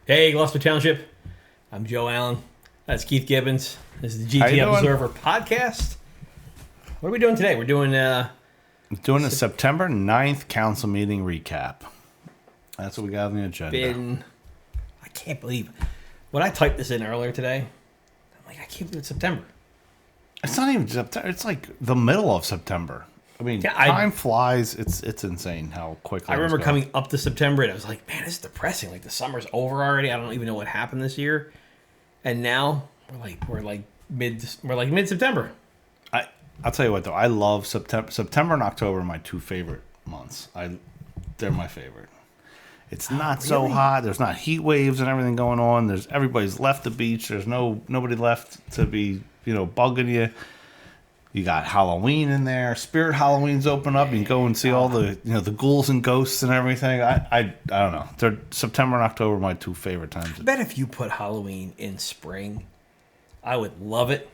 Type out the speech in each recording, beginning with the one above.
Hey, Gloucester Township. I'm Joe Allen. That's Keith Gibbons. This is the How you GT doing? Observer podcast. What are we doing today? We're doing Doing a September 9th council meeting recap. That's what we got on the agenda. I can't believe when I typed this in earlier today. I'm like, I can't believe it's September. It's not even September. It's like the middle of September. I mean, Yeah, time flies. It's insane how quickly. I remember it's coming up to September and I was like, man, this is depressing. Like the summer's over already. I don't even know what happened this year. And now we're like mid September. I'll tell you what though. I love September. September and October are my two favorite months. They're my favorite. It's not so hot. There's not heat waves and everything going on. Everybody's left the beach. There's nobody left to be bugging you. You got Halloween in there. Spirit Halloween's open up. You can go and see all the the ghouls and ghosts and everything. I don't know. September and October are my two favorite times. I bet if you put Halloween in spring, I would love it.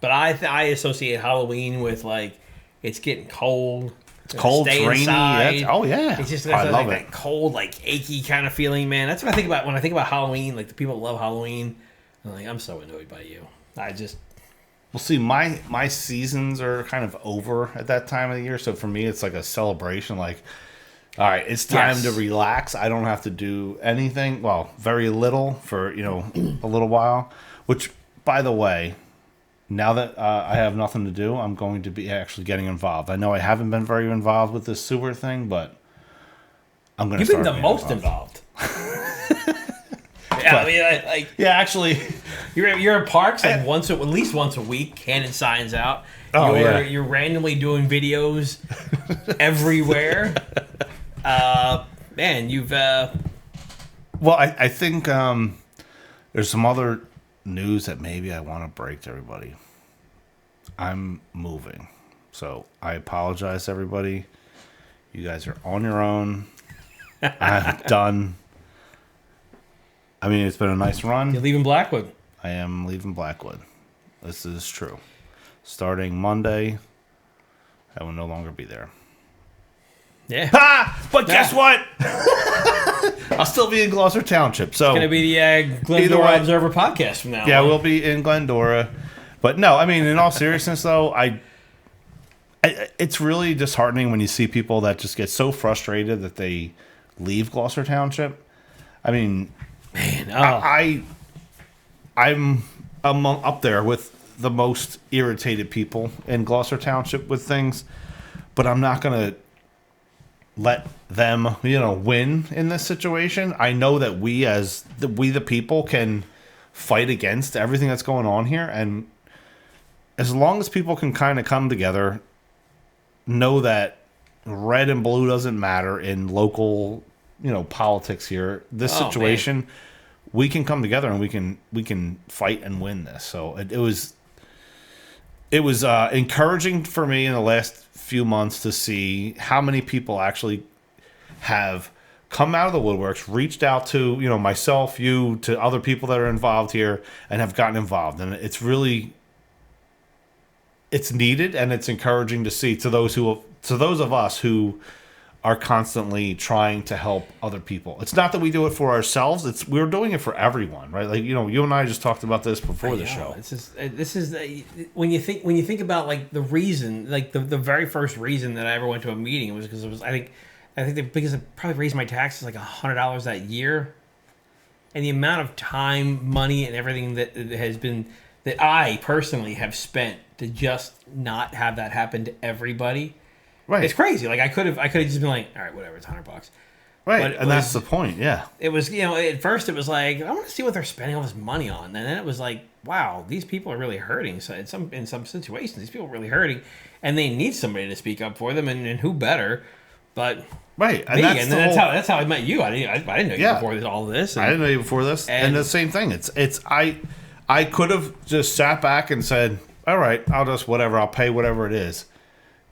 But I associate Halloween with like it's getting cold. It's cold, it's rainy. Yeah. It's just I love that cold, like achy kind of feeling, man. That's what I think about when I think about Halloween. Like the people that love Halloween, I'm like, I'm so annoyed by you. Well, see, my seasons are kind of over at that time of the year, so for me, it's like a celebration. Like, all right, it's time to relax. I don't have to do anything. Well, very little for a little while. Which, by the way, now that I have nothing to do, I'm going to be actually getting involved. I know I haven't been very involved with this sewer thing, but I'm going to start. You've been the most involved. Yeah, actually, you're at parks like at least once a week, handing signs out. You're randomly doing videos everywhere. Man, you've. Well, I think there's some other news that maybe I want to break to everybody. I'm moving, so I apologize to everybody. You guys are on your own. I'm done. I mean, it's been a nice run. You're leaving Blackwood. I am leaving Blackwood. This is true. Starting Monday, I will no longer be there. Yeah. But guess what? I'll still be in Gloucester Township. So it's going to be the Glendora Observer podcast from now on. Yeah, we'll be in Glendora. But no, I mean, in all seriousness, though, it's really disheartening when you see people that just get so frustrated that they leave Gloucester Township. I mean, man, I'm up there with the most irritated people in Gloucester Township with things, but I'm not going to let them, win in this situation. I know that we the people can fight against everything that's going on here, and as long as people can kind of come together, know that red and blue doesn't matter in local politics here. This situation, man, we can come together and we can fight and win this. So it was encouraging for me in the last few months to see how many people actually have come out of the woodworks, reached out to myself, to other people that are involved here, and have gotten involved. And it's needed, and it's encouraging to see to those of us who are constantly trying to help other people. It's not that we do it for ourselves; we're doing it for everyone, right? Like you and I just talked about this before the show. This is when you think about like the reason, like the very first reason that I ever went to a meeting was because it was I think because I probably raised my taxes like $100 that year, and the amount of time, money, and everything that I personally have spent to just not have that happen to everybody. Right. It's crazy. Like I could have just been like, all right, whatever, it's $100. Right. And that's the point. Yeah. It was, at first it was like, I want to see what they're spending all this money on. And then it was like, wow, these people are really hurting. So in some situations, these people are really hurting, and they need somebody to speak up for them. And who better? But right. And that's how I met you. I didn't know you before all this. I didn't know you before this. And the same thing. I could have just sat back and said, all right, I'll pay whatever it is.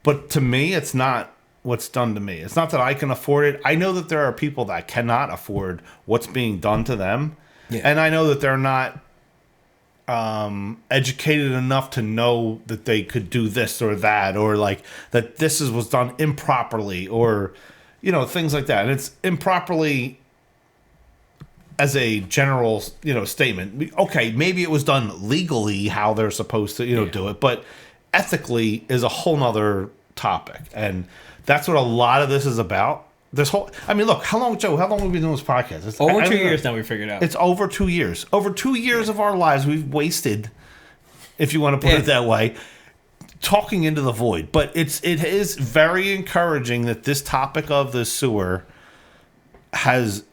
But to me, it's not what's done to me. It's not that I can afford it. I know that there are people that cannot afford what's being done to them. Yeah. And I know that they're not educated enough to know that they could do this or that, or like that this was done improperly, or things like that. And it's improperly as a general, statement, okay, maybe it was done legally how they're supposed to, do it, but ethically is a whole nother topic. And that's what a lot of this is about. Look, how long have we been doing this podcast? It's over 2 years now, we figured out. It's over 2 years. Over 2 years of our lives we've wasted, if you want to put it that way, talking into the void. But it is very encouraging that this topic of the sewer has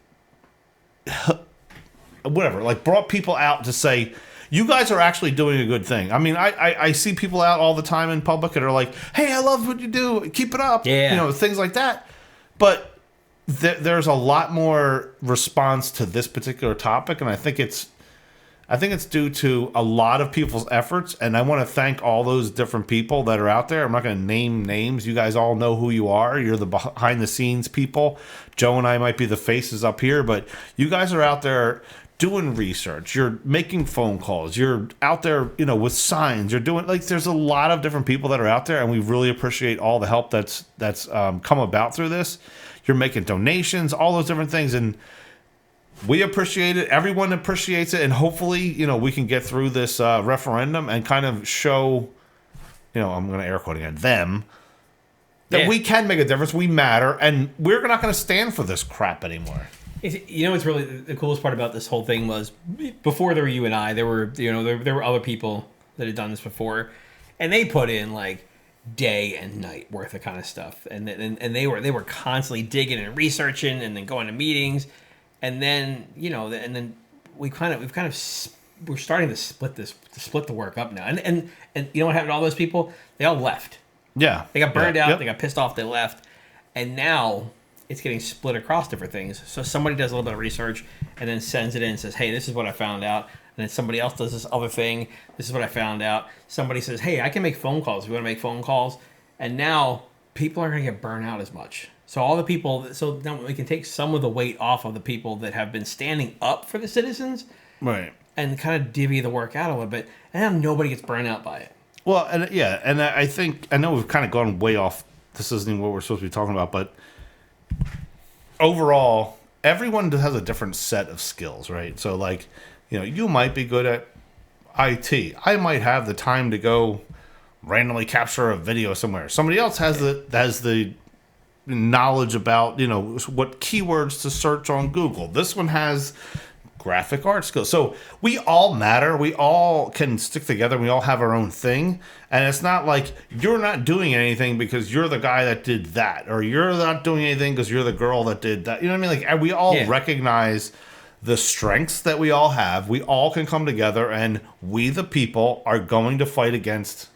brought people out to say, you guys are actually doing a good thing. I mean, I see people out all the time in public that are like, hey, I love what you do, keep it up, things like that. But there's a lot more response to this particular topic, and I think it's due to a lot of people's efforts, and I want to thank all those different people that are out there. I'm not going to name names. You guys all know who you are. You're the behind-the-scenes people. Joe and I might be the faces up here, but you guys are out there doing research. You're making phone calls. You're out there, with signs. You're doing, there's a lot of different people that are out there, and we really appreciate all the help that's come about through this. You're making donations, all those different things, and we appreciate it. Everyone appreciates it, and hopefully, we can get through this referendum and kind of show, I'm going to air quote again, them, that we can make a difference. We matter, and we're not going to stand for this crap anymore. What's really the coolest part about this whole thing was, before there were you and I, there were other people that had done this before, and they put in day and night worth of kind of stuff, and they were constantly digging and researching, and then going to meetings. And then, we're starting to split the work up now. And you know what happened to all those people? They all left. Yeah. They got burned out. Yep. They got pissed off. They left. And now it's getting split across different things. So somebody does a little bit of research and then sends it in and says, hey, this is what I found out. And then somebody else does this other thing. This is what I found out. Somebody says, hey, I can make phone calls. We want to make phone calls. And now people aren't going to get burned out as much. So all the people, so now we can take some of the weight off of the people that have been standing up for the citizens, right? And kind of divvy the work out a little bit, and now nobody gets burned out by it. Well, and I know we've kind of gone way off. This isn't even what we're supposed to be talking about, but overall, everyone has a different set of skills, right? So, you might be good at IT. I might have the time to go randomly capture a video somewhere. Somebody else has the knowledge about what keywords to search on Google. This one has graphic art skills. So we all matter. We all can stick together. We all have our own thing, and it's not like you're not doing anything because you're the guy that did that, or you're not doing anything because you're the girl that did that. You know what I mean? We all recognize the strengths that we all have. We all can come together, and we the people are going to fight against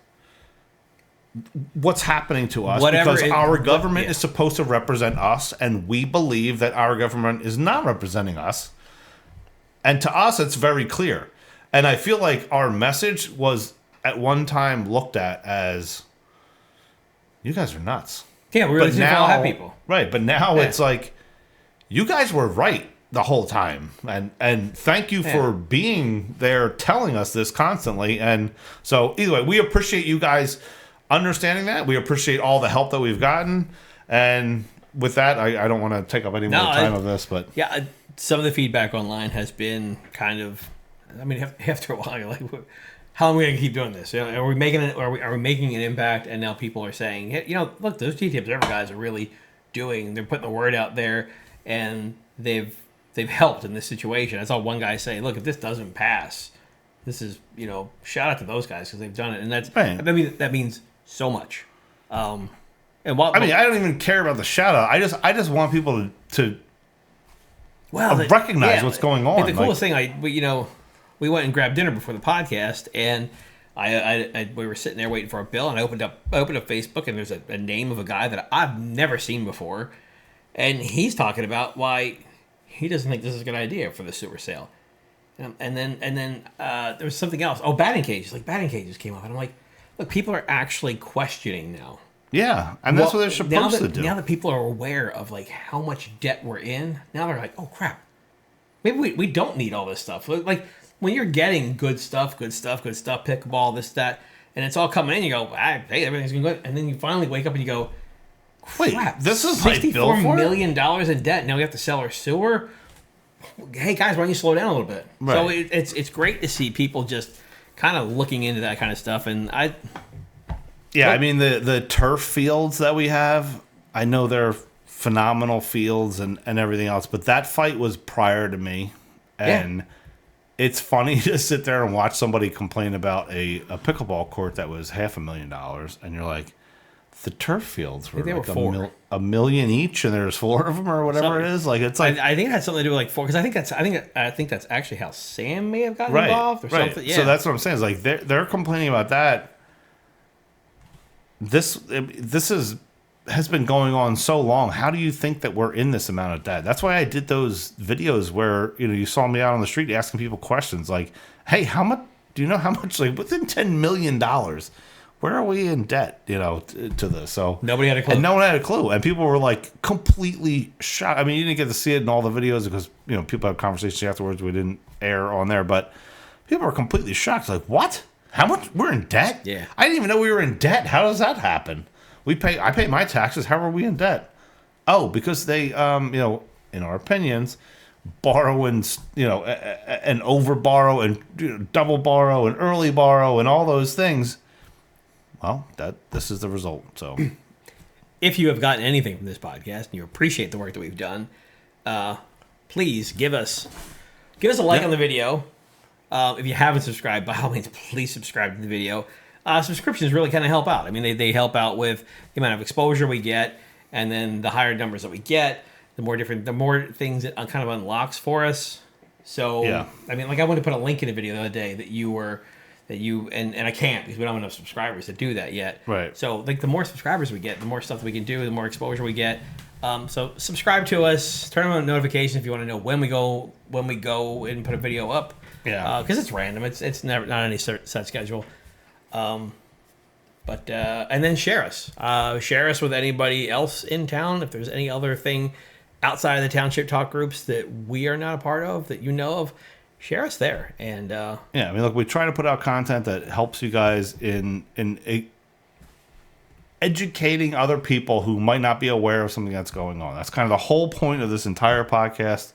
what's happening to us, because our government is supposed to represent us, and we believe that our government is not representing us. And to us, it's very clear. And I feel like our message was at one time looked at as, you guys are nuts. Yeah, we're really all have people. Right, but now it's you guys were right the whole time. And thank you for being there telling us this constantly. And so either way, we appreciate you guys understanding that. We appreciate all the help that we've gotten, and with that, I don't want to take up any more time of this, but some of the feedback online has been kind of, after a while, how long are we gonna keep doing this? Are we making an impact? And now people are saying, hey, look, those GTIPs ever guys are really they're putting the word out there, and they've helped in this situation. I saw one guy say, look, if this doesn't pass, this is, shout out to those guys because they've done it, and that means so much. I don't even care about the shout out. I just want people to recognize what's going on. The coolest thing, we went and grabbed dinner before the podcast, and we were sitting there waiting for a bill, and I opened up Facebook, and there's a name of a guy that I've never seen before, and he's talking about why he doesn't think this is a good idea for the sewer sale. And then there was something else. Oh, batting cages. Batting cages came up. And I'm like, look, people are actually questioning now. Yeah, and that's what they're supposed to do. Now that people are aware of, how much debt we're in, now they're like, oh, crap. Maybe we don't need all this stuff. When you're getting good stuff, pickleball, this, that, and it's all coming in, you go, hey, everything's going good. And then you finally wake up and you go, crap, this is $64 million in debt. Now we have to sell our sewer? hey guys, why don't you slow down a little bit? Right. So it's great to see people just kind of looking into that kind of stuff. And I mean the turf fields that we have, I know they're phenomenal fields and everything else, but that fight was prior to me, and it's funny to sit there and watch somebody complain about a pickleball court that was $500,000, and you're like, the turf fields were like $1 million each, and there's 4 of them or whatever it is. Like it's like I think it had something to do with like 4, because I think that's actually how Sam may have gotten involved or something. Yeah. So that's what I'm saying. Is like they're complaining about that. This has been going on so long. How do you think that we're in this amount of debt? That's why I did those videos where you saw me out on the street asking people questions like, "Hey, how much? Do you know how much? Like within $10 million, where are we in debt? To this?" So nobody had a clue. And no one had a clue, and people were like completely shocked. I mean, you didn't get to see it in all the videos because people had conversations afterwards. We didn't air on there, but people were completely shocked. Like, what? How much? We're in debt? Yeah. I didn't even know we were in debt. How does that happen? I pay my taxes. How are we in debt? Oh, because they, in our opinions, borrow and over borrow and double borrow and early borrow and all those things. Well, this is the result. So, if you have gotten anything from this podcast and you appreciate the work that we've done, please give us a like on the video. If you haven't subscribed, by all means, please subscribe to the video. Subscriptions really kind of help out. I mean, they help out with the amount of exposure we get, and then the higher numbers that we get, the more things it kind of unlocks for us. So, I mean, like I wanted to put a link in the video the other day and I can't because we don't have enough subscribers to do that yet. Right. So, like the more subscribers we get, the more stuff that we can do, the more exposure we get. So subscribe to us, turn on notifications if you want to know when we go and put a video up. Yeah. Because it's random. It's never not any set schedule. And then share us. Share us with anybody else in town. If there's any other thing outside of the township talk groups that we are not a part of, that you know of, share us there. And I mean, look, we try to put out content that helps you guys in educating other people who might not be aware of something that's going on. That's kind of the whole point of this entire podcast.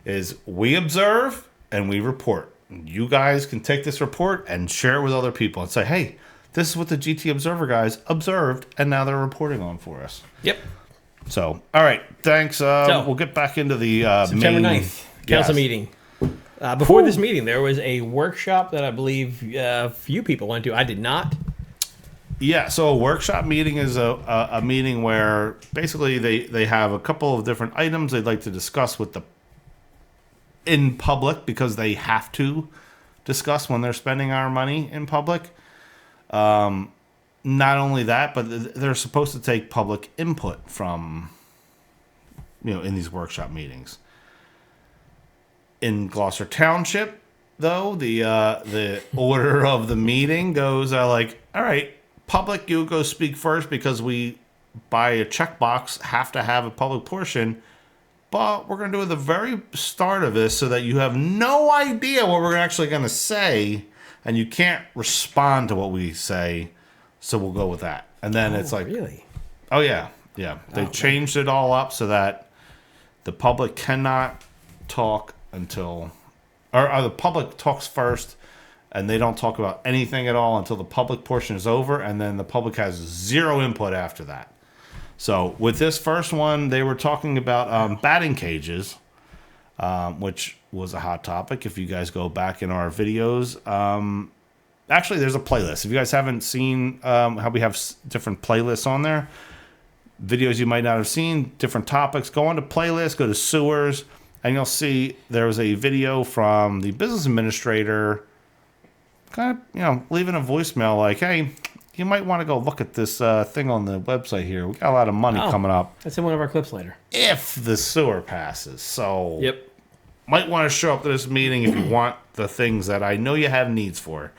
Is we observe and we report. You guys can take this report and share it with other people and say, hey, this is what the GT Observer guys observed, and now they're reporting on for us. Yep. So, all right. Thanks. We'll get back into the September 9th council meeting. Before this meeting, there was a workshop that I believe a few people went to. I did not. Yeah, so a workshop meeting is a meeting where basically they have a couple of different items they'd like to discuss in public because they have to discuss when they're spending our money in public. Not only that, but they're supposed to take public input from, in these workshop meetings. In Gloucester Township, though, the order of the meeting goes all right, public, you go speak first because we, by a checkbox, have to have a public portion. But we're going to do it at the very start of this so that you have no idea what we're actually going to say, and you can't respond to what we say, so we'll go with that. And then it's like... Really? Oh, yeah. Yeah. They changed it all up so that the public cannot talk until... Or the public talks first, and they don't talk about anything at all until the public portion is over, and then the public has zero input after that. So with this first one, they were talking about batting cages, which was a hot topic. If you guys go back in our videos, actually, there's a playlist. If you guys haven't seen how we have different playlists on there, videos you might not have seen, different topics, go on to playlists, go to sewers, and you'll see there was a video from the business administrator kind of, leaving a voicemail like, hey, you might want to go look at this thing on the website here. We got a lot of money coming up. That's in one of our clips later. If the sewer passes. So, yep. Might want to show up to this meeting if you want the things that I know you have needs for.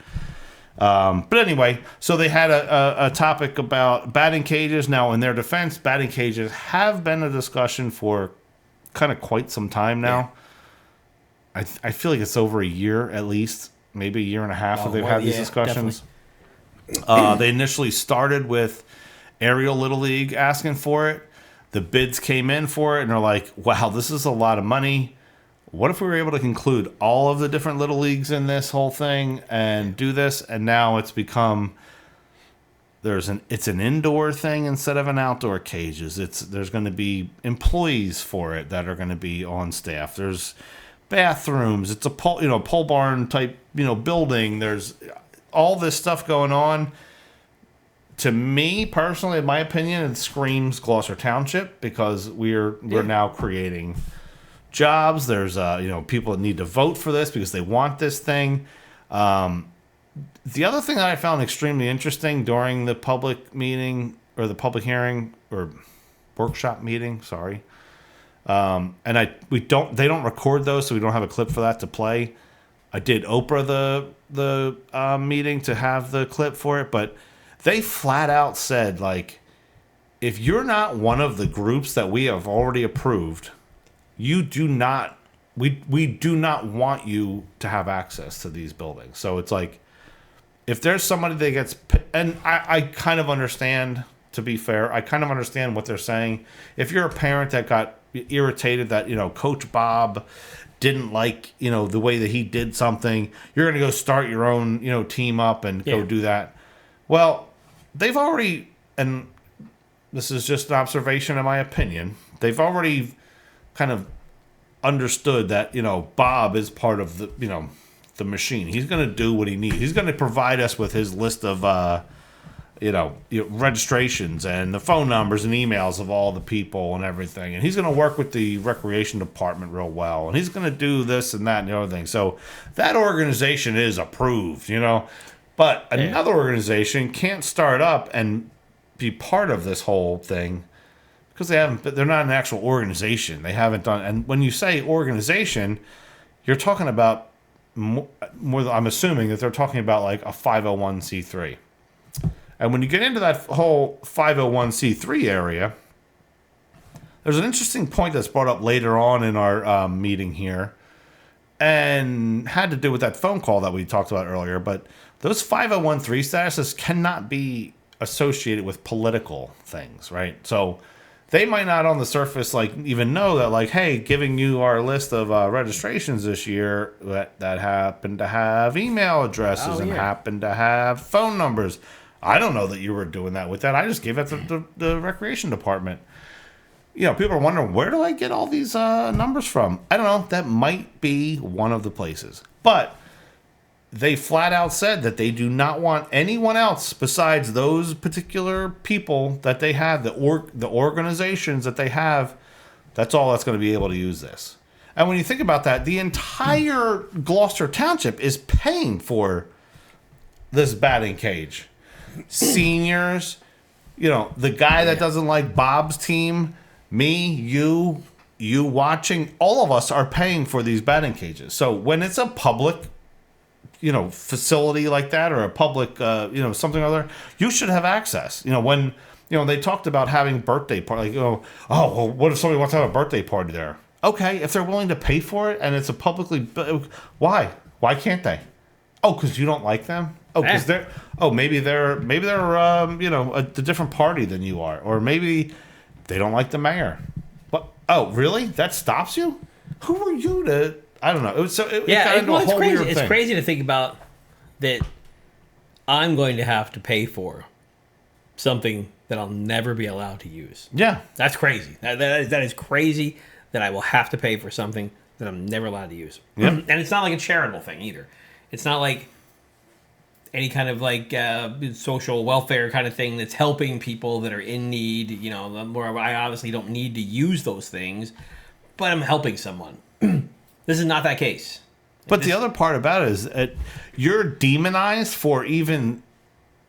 But anyway, so they had a topic about batting cages. Now, in their defense, batting cages have been a discussion for kind of quite some time now. Yeah. I feel like it's over a year at least, maybe a year and a half that they've had these discussions. They initially started with Ariel Little League asking for it. The bids came in for it, and they're like, wow, this is a lot of money. what if we were able to include all of the different little leagues in this whole thing and do this? And now it's become it's an indoor thing instead of an outdoor cages. There's going to be employees for it that are going to be on staff. There's bathrooms. It's a pole barn type building. There's all this stuff going on. To me personally, in my opinion, it screams Gloucester Township because we're now creating jobs. There's people that need to vote for this because they want this thing. The other thing that I found extremely interesting during the public meeting or the public hearing or workshop meeting, sorry, and they don't record those, so we don't have a clip for that to play. I did Oprah the meeting to have the clip for it, but they flat out said, like, if you're not one of the groups that we have already approved, we do not want you to have access to these buildings. So it's like, if there's somebody that gets, and I kind of understand, to be fair, I kind of understand what they're saying. If you're a parent that got irritated that, Coach Bob didn't like, the way that he did something, you're going to go start your own, team up and go do that. Well, they've already, and this is just an observation in my opinion, they've already kind of understood that, Bob is part of the, the machine. He's going to do what he needs. He's going to provide us with his list of, registrations and the phone numbers and emails of all the people and everything. And he's going to work with the recreation department real well. And he's going to do this and that and the other thing. So that organization is approved, But another organization can't start up and be part of this whole thing because they're not an actual organization. They haven't done. And when you say organization, you're talking about more. I'm assuming that they're talking about like a 501c3. And when you get into that whole 501c3 area, there's an interesting point that's brought up later on in our meeting here, and had to do with that phone call that we talked about earlier. But those 501c3 statuses cannot be associated with political things, right? So they might not on the surface even know that hey, giving you our list of registrations this year that happen to have email addresses and happen to have phone numbers. I don't know that you were doing that with that. I just gave it to the recreation department. People are wondering, where do I get all these numbers from? I don't know. That might be one of the places. But they flat out said that they do not want anyone else besides those particular people that they have, the organizations that they have. That's all that's going to be able to use this. And when you think about that, the entire Gloucester Township is paying for this batting cage. Seniors, the guy that doesn't like Bob's team, me, you watching, all of us are paying for these batting cages. So when it's a public, facility like that, or a public, something or other, you should have access. When, they talked about having birthday party, what if somebody wants to have a birthday party there? Okay, if they're willing to pay for it and it's a publicly, why can't they? Oh, because you don't like them? Oh, because maybe they're a different party than you are, or maybe they don't like the mayor. But really? That stops you? Who are you to? I don't know. It was it's crazy. It's crazy to think about that. I'm going to have to pay for something that I'll never be allowed to use. Yeah, that's crazy. That is crazy that I will have to pay for something that I'm never allowed to use. Yeah. And it's not like a charitable thing either. It's not like any kind of social welfare kind of thing that's helping people that are in need, where I obviously don't need to use those things, but I'm helping someone. This is not that case. But the other part about it is that you're demonized for even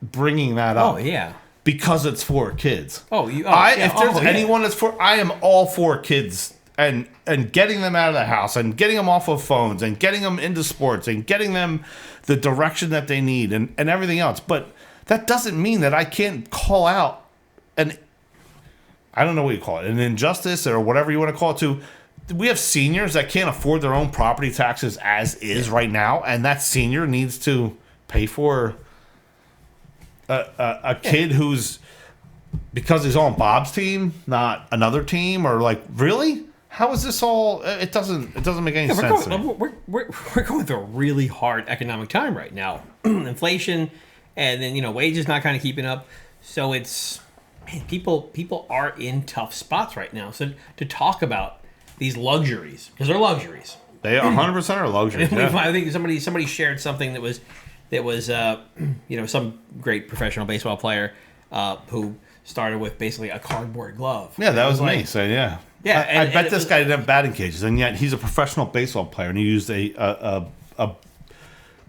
bringing that up. Oh, yeah. Because it's for kids. If there's anyone that's I am all for kids and getting them out of the house and getting them off of phones and getting them into sports and getting them the direction that they need and everything else. But that doesn't mean that I can't call out I don't know what you call it, an injustice or whatever you want to call it to. We have seniors that can't afford their own property taxes as is right now, and that senior needs to pay for a kid who's, because he's on Bob's team, not another team, or really? How is this all? It doesn't make any sense. We're going through a really hard economic time right now. Inflation, and then wages not kind of keeping up. So it's people are in tough spots right now. So to talk about these luxuries, because they're luxuries. They 100% are luxuries. Yeah. I think somebody shared something that was some great professional baseball player who started with basically a cardboard glove. Yeah, that was me. So yeah. Yeah, I bet this guy didn't have batting cages, and yet he's a professional baseball player, and he used a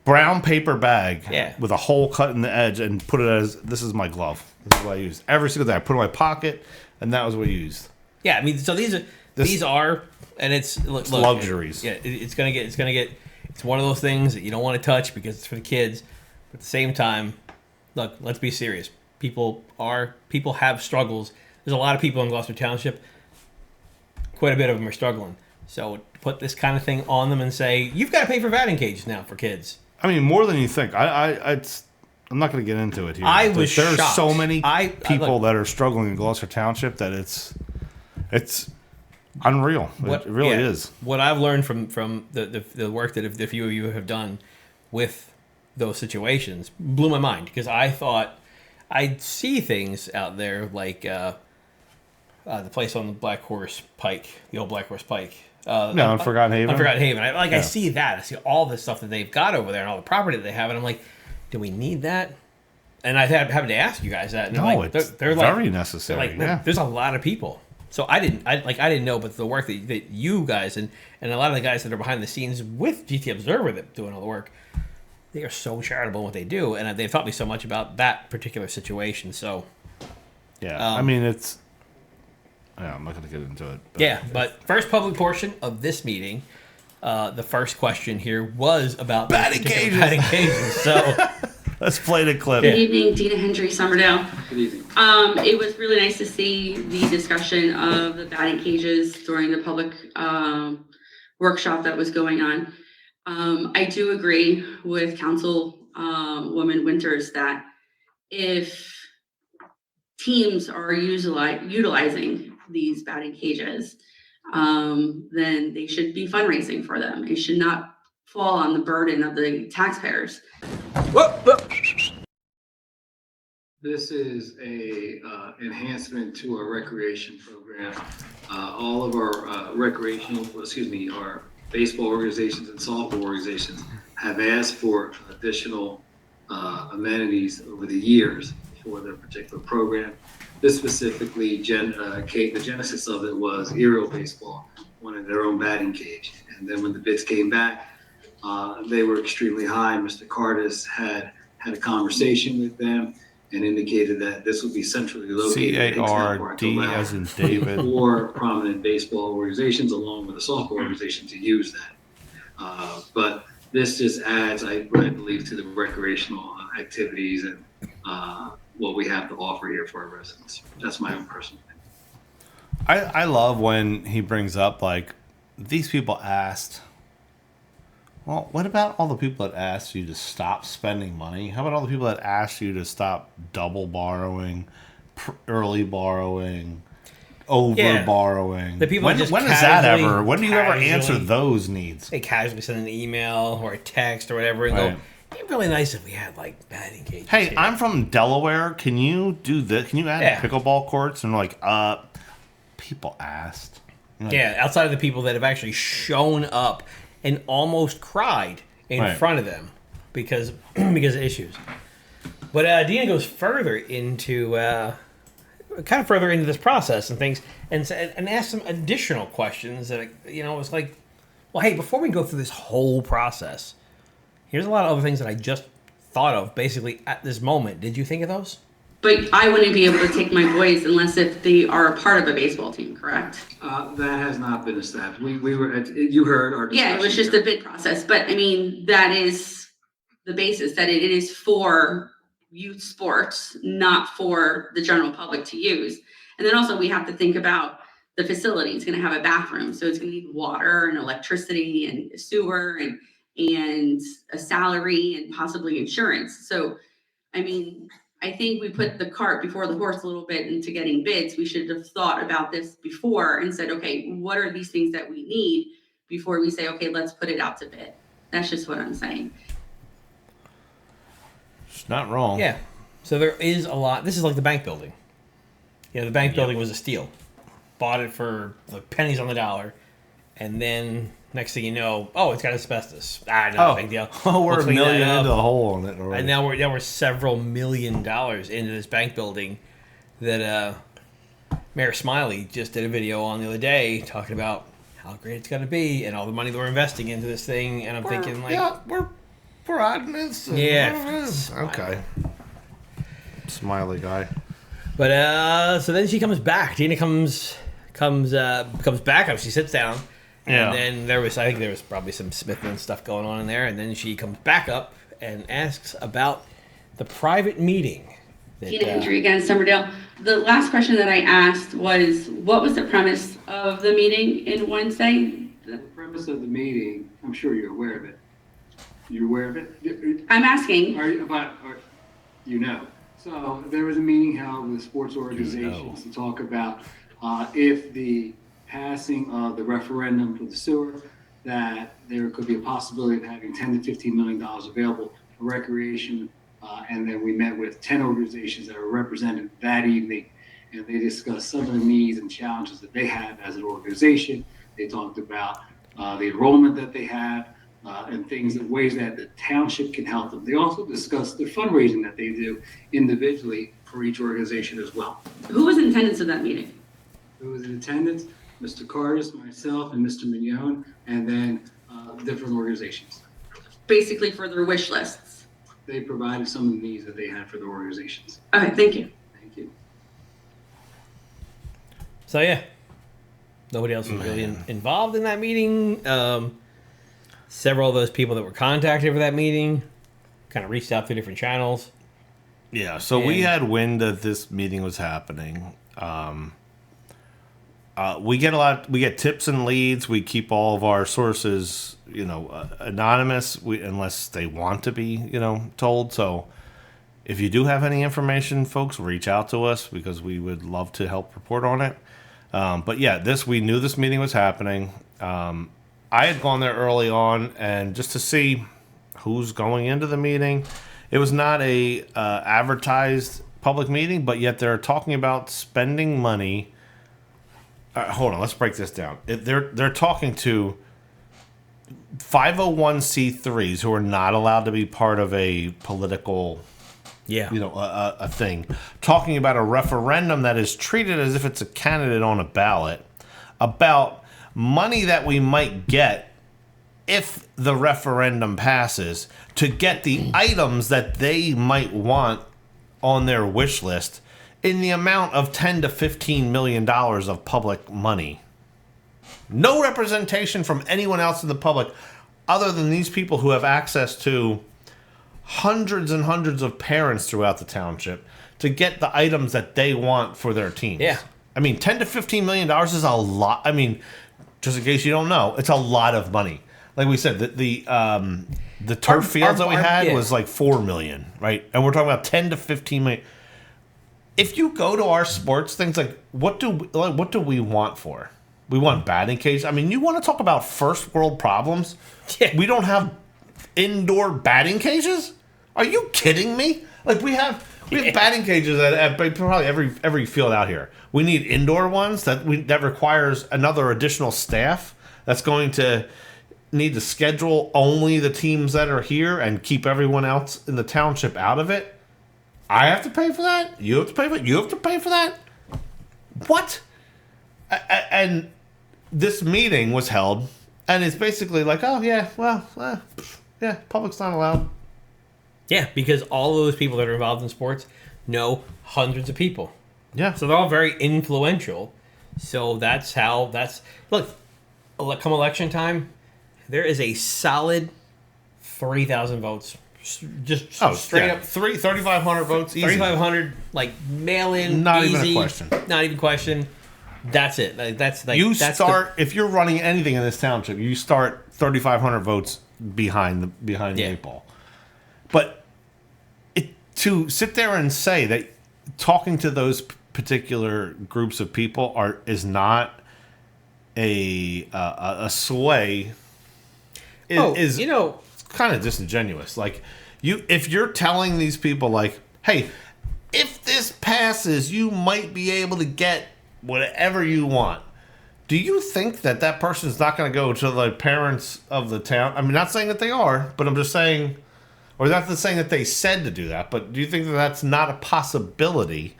brown paper bag with a hole cut in the edge and put it as, this is my glove. This is what I use every single day. I put it in my pocket, and that was what I used. Yeah, I mean, so these are, and it's luxuries. It's gonna get. It's one of those things that you don't want to touch because it's for the kids. But at the same time, look, let's be serious. People have struggles. There's a lot of people in Gloucester Township. Quite a bit of them are struggling. So to put this kind of thing on them and say, you've got to pay for batting cages now for kids. I mean, more than you think. I'm not going to get into it here. There's shocked. So many people that are struggling in Gloucester Township that it's unreal. It really is. What I've learned from the work that a few of you have done with those situations blew my mind, because I thought I'd see things out there like the place on the Black Horse Pike, the old Black Horse Pike. On Forgotten Haven. Forgotten Haven. I see that. I see all the stuff that they've got over there and all the property that they have, and I'm like, do we need that? And I having to ask you guys that. And they're very necessary. There's a lot of people. So I didn't know, but the work that you guys and a lot of the guys that are behind the scenes with GT Observer that doing all the work, they are so charitable in what they do, and they've taught me so much about that particular situation. So I mean, it's. Yeah, I'm not going to get into it. But first public portion of this meeting, the first question here was about batting cages. So let's play the clip. Good evening, Dena Hendry, Summerdale. Good evening. It was really nice to see the discussion of the batting cages during the public workshop that was going on. I do agree with Councilwoman Winters that if teams are utilizing these batting cages, then they should be fundraising for them. It should not fall on the burden of the taxpayers. This is a enhancement to our recreation program. All of our our baseball organizations and softball organizations have asked for additional amenities over the years for their particular program. This specifically, the genesis of it was Aerial Baseball wanted their own batting cage. And then when the bids came back, they were extremely high. Mr. Cardis had a conversation with them and indicated that this would be centrally located CARD as in David for prominent baseball organizations along with the softball organization to use that. But this just adds, I believe, to the recreational activities and what we have to offer here for our residents. That's my own personal opinion. I love when he brings up, like, these people asked. Well, what about all the people that asked you to stop spending money? How about all the people that asked you to stop double borrowing, early borrowing, over borrowing? The people when do you ever answer those needs? They casually send an email or a text or whatever and go, it'd be really nice if we had like batting cages. Hey, here. I'm from Delaware. Can you do this? Can you add pickleball courts? And like, people asked. Like, outside of the people that have actually shown up and almost cried in front of them because of issues. But Dena goes further into this process and things, and asks some additional questions that it's like, well, hey, before we go through this whole process, here's a lot of other things that I just thought of basically at this moment. Did you think of those? But I wouldn't be able to take my boys unless if they are a part of a baseball team, correct? That has not been established. We were you heard our discussion. Yeah, it was just a bid process. But I mean, that is the basis, that it is for youth sports, not for the general public to use. And then also we have to think about the facility. It's going to have a bathroom, so it's going to need water and electricity and sewer and a salary and possibly insurance. So, I mean, I think we put the cart before the horse a little bit into getting bids. We should have thought about this before and said, okay, what are these things that we need before we say, okay, let's put it out to bid. That's just what I'm saying. It's not wrong. Yeah. So there is a lot. This is like the bank building. You know, the bank building was a steal. Bought it for like pennies on the dollar. And then next thing you know, oh, it's got asbestos. No big deal. Oh, we're We'll a clean million that up. into the hole on it already. And now we're several $1 million into this bank building that Mayor Smiley just did a video on the other day talking about how great it's going to be and all the money that we're investing into this thing. And I'm thinking like, we're adding this. Yeah. Okay. Smiley guy. But so then she comes back. Dena comes back up. She sits down. Yeah. And then I think there was probably some Smithman stuff going on in there. And then she comes back up and asks about the private meeting. Dena Entry again, Sommerdale. The last question that I asked was, what was the premise of the meeting in Wednesday? The premise of the meeting, I'm sure you're aware of it. You're aware of it? I'm asking. You know. So there was a meeting held with sports organizations to talk about if the passing of the referendum for the sewer, that there could be a possibility of having $10 to $15 million available for recreation. And then we met with 10 organizations that were represented that evening, and they discussed some of the needs and challenges that they have as an organization. They talked about the enrollment that they have and ways that the township can help them. They also discussed the fundraising that they do individually for each organization as well. Who was in attendance of that meeting? Who was in attendance? Mr. Cardis, myself, and Mr. Mignon, and then different organizations. Basically for their wish lists. They provided some of the needs that they had for their organizations. Okay, thank you. Thank you. So yeah, nobody else was really involved in that meeting. Several of those people that were contacted for that meeting kind of reached out through different channels. Yeah, so we had wind that this meeting was happening. We get tips and leads. We keep all of our sources, anonymous, unless they want to be, told. So if you do have any information, folks, reach out to us because we would love to help report on it. But yeah, we knew this meeting was happening. I had gone there early on and just to see who's going into the meeting. It was not a advertised public meeting, but yet they're talking about spending money. Hold on, let's break this down. They're talking to 501c3s who are not allowed to be part of a political, a thing. Talking about a referendum that is treated as if it's a candidate on a ballot about money that we might get if the referendum passes to get the items that they might want on their wish list in the amount of $10 to $15 million of public money. No representation from anyone else in the public other than these people who have access to hundreds and hundreds of parents throughout the township to get the items that they want for their teams. Yeah. I mean, $10 to $15 million is a lot. I mean, just in case you don't know, it's a lot of money. Like we said, the turf fields that we had was like $4 million, right? And we're talking about $10 to $15 million. If you go to our sports things, like what do we want for? We want batting cages. I mean, you want to talk about first world problems? Yeah. We don't have indoor batting cages? Are you kidding me? Like we have batting cages at probably every field out here. We need indoor ones that requires another additional staff that's going to need to schedule only the teams that are here and keep everyone else in the township out of it. I have to pay for that? You have to pay for it? You have to pay for that? What? And this meeting was held, and it's basically like, oh, yeah, well, yeah, public's not allowed. Yeah, because all those people that are involved in sports know hundreds of people. Yeah. So they're all very influential. So look, come election time, there is a solid 3,000 votes. Just straight up 3,500 votes, easy. 3,500, like mail-in, not easy, even a question. Not even question. That's it. If you're running anything in this township, you start 3,500 votes behind the 8 ball. But to sit there and say that talking to those particular groups of people is not a sway is kind of disingenuous. Like if you're telling these people like, hey, if this passes, you might be able to get whatever you want. Do you think that person's not going to go to the parents of the town? I mean, not saying that they are, but I'm just saying, or not saying that they said to do that, but do you think that that's not a possibility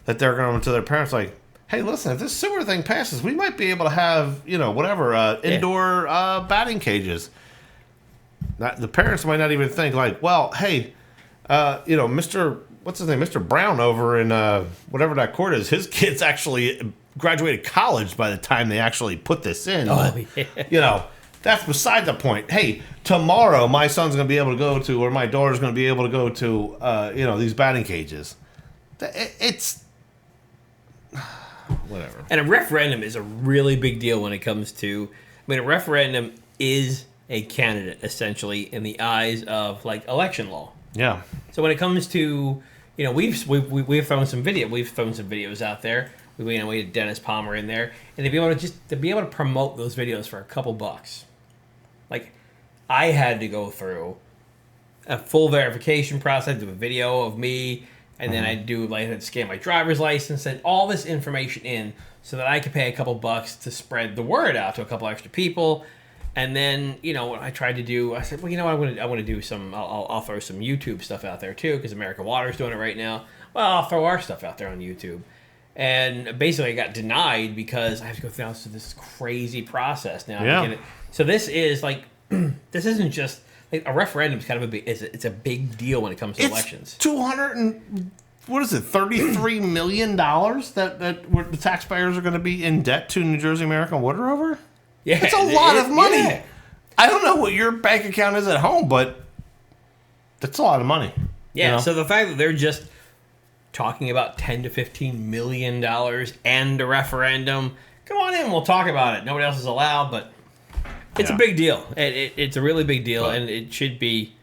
that they're going to their parents like, hey, listen, if this sewer thing passes, we might be able to have, indoor batting cages. The parents might not even think like, well, hey, Mr. What's his name? Mr. Brown over in whatever that court is, his kids actually graduated college by the time they actually put this in. Oh, yeah. That's beside the point. Hey, tomorrow my son's going to be able to go to, or my daughter's going to be able to go to, these batting cages. It's whatever. And a referendum is a really big deal when it comes to, a referendum is a candidate essentially in the eyes of like election law. Yeah. So when it comes to, we've thrown some videos out there. We had Dennis Palmer in there, and to be able to promote those videos for a couple bucks. Like, I had to go through a full verification process, do a video of me, and then I'd scan my driver's license and all this information in so that I could pay a couple bucks to spread the word out to a couple extra people. And then, what I tried to do, I said, well, I want to do some, I'll throw some YouTube stuff out there too, because American Water's doing it right now. Well, I'll throw our stuff out there on YouTube. And basically I got denied because I have to go through this crazy process now. Yeah. To get it. So this is like, this isn't just, like, a referendum is kind of it's a big deal when it comes to elections. $33 million that the taxpayers are going to be in debt to New Jersey American Water over? Yeah, it's a lot of money. Yeah. I don't know what your bank account is at home, but that's a lot of money. Yeah, so the fact that they're just talking about $10 to $15 million and a referendum, come on in, we'll talk about it. Nobody else is allowed, but it's a big deal. It's a really big deal, and it should be.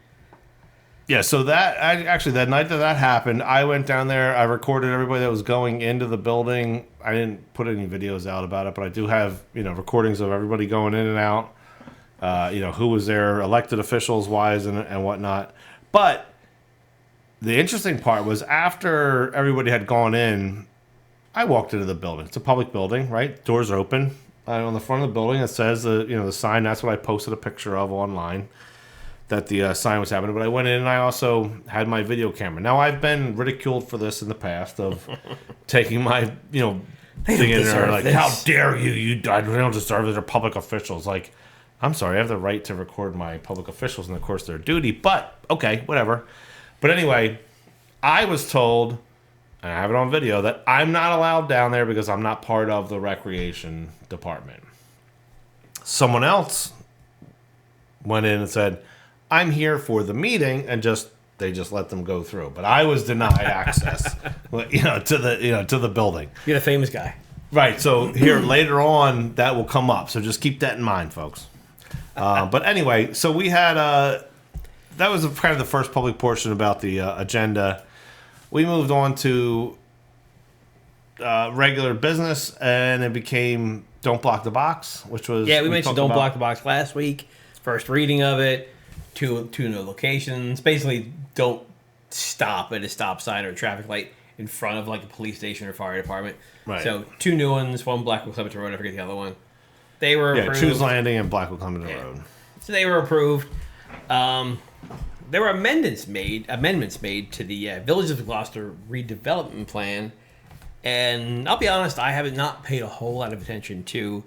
Yeah, so that night that happened, I went down there. I recorded everybody that was going into the building. I didn't put any videos out about it, but I do have recordings of everybody going in and out. Who was there, elected officials wise and whatnot. But the interesting part was after everybody had gone in, I walked into the building. It's a public building, right? Doors are open. On the front of the building, it says the sign. That's what I posted a picture of online. That the sign was happening, but I went in and I also had my video camera. Now I've been ridiculed for this in the past of taking my thing in there like, how dare you? I don't deserve it. They're public officials. Like, I'm sorry, I have the right to record my public officials and of course their duty. But okay, whatever. But anyway, I was told, and I have it on video, that I'm not allowed down there because I'm not part of the recreation department. Someone else went in and said, I'm here for the meeting, and they just let them go through. But I was denied access, to the building. You're the famous guy, right? So here later on, that will come up. So just keep that in mind, folks. But anyway, so we had that was kind of the first public portion about the agenda. We moved on to regular business, and it became Don't Block the Box, which was we mentioned Don't Block the Box last week. First reading of it. Two new locations. Basically, don't stop at a stop sign or a traffic light in front of like a police station or fire department. Right. So two new ones. One Blackwood Clementon Road. I forget the other one. They were approved. Choose Landing and Blackwood Clementon Road. So they were approved. There were amendments made to the Village of Gloucester Redevelopment Plan, and I'll be honest, I have not paid a whole lot of attention to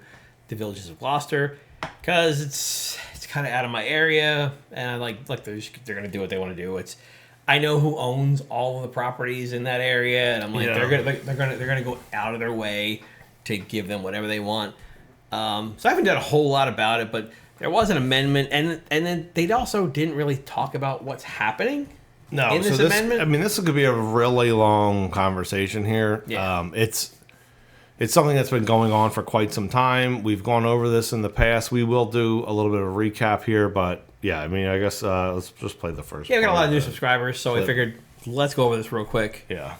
the Villages of Gloucester because it's kind of out of my area, and I like they're going to do what they want to do. I know who owns all of the properties in that area, and I'm like they're going to go out of their way to give them whatever they want. So I haven't done a whole lot about it, but there was an amendment, and then they also didn't really talk about what's happening. No, in this amendment. I mean, this could be a really long conversation here. Yeah. It's something that's been going on for quite some time. We've gone over this in the past. We will do a little bit of a recap here, but yeah, I mean, I guess let's just play the first. Yeah, we got a lot of new subscribers, so I figured let's go over this real quick. Yeah.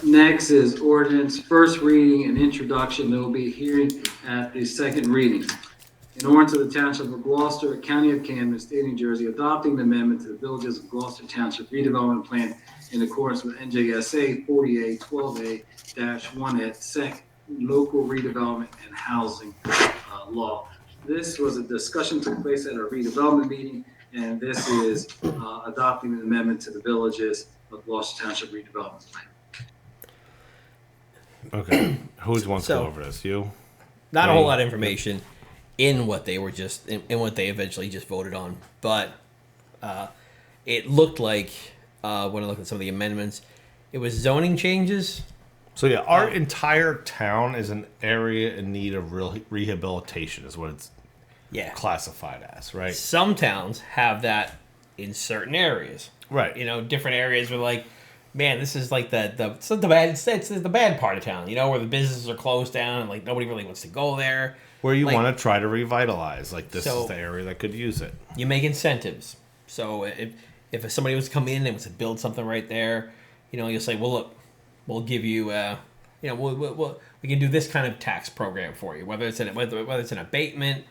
Next is ordinance, first reading and introduction. There will be a hearing at the second reading. In order to the Township of Gloucester, County of Camden, State of New Jersey, adopting the amendment to the Villages of Gloucester Township Redevelopment Plan in accordance with NJSA 4812A-1 at SEC Local Redevelopment and Housing Law. This was a discussion took place at our redevelopment meeting, and this is adopting an amendment to the Villages of Gloucester Township Redevelopment Plan. Okay. Who wants to go over this? You? Not a whole lot of information in what they were just in what they eventually just voted on, but it looked like when I looked at some of the amendments, it was zoning changes. So yeah, our entire town is an area in need of rehabilitation, is what it's classified as, right? Some towns have that in certain areas, right? You know, different areas were like, man, this is like it's the bad part of town, you know, where the businesses are closed down and like nobody really wants to go there. Where you want to try to revitalize, like this is the area that could use it. You make incentives. So if somebody was to come in and was to build something right there, you know, you'll say, well, look, we'll give you, we can do this kind of tax program for you, whether it's an abatement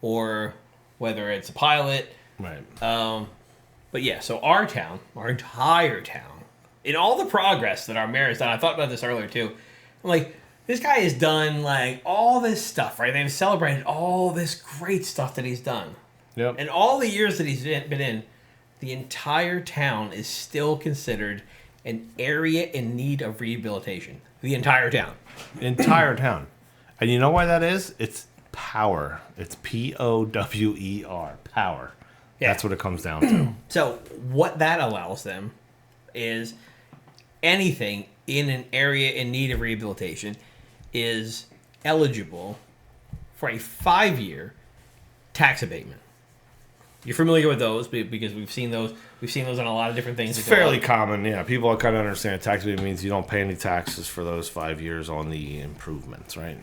or whether it's a pilot. Right. But yeah, so our entire town, in all the progress that our mayor has done, I thought about this earlier too. I'm like, this guy has done like all this stuff, right? They've celebrated all this great stuff that he's done. Yep. And all the years that he's been in, the entire town is still considered an area in need of rehabilitation. The entire town. Entire town. And you know why that is? It's power. It's POWER. Power. Yeah. That's what it comes down to. So what that allows them is anything in an area in need of rehabilitation is eligible for a 5-year tax abatement. You're familiar with those because we've seen those on a lot of different things. It's fairly common, yeah. People kind of understand tax abatement means you don't pay any taxes for those 5 years on the improvements, right?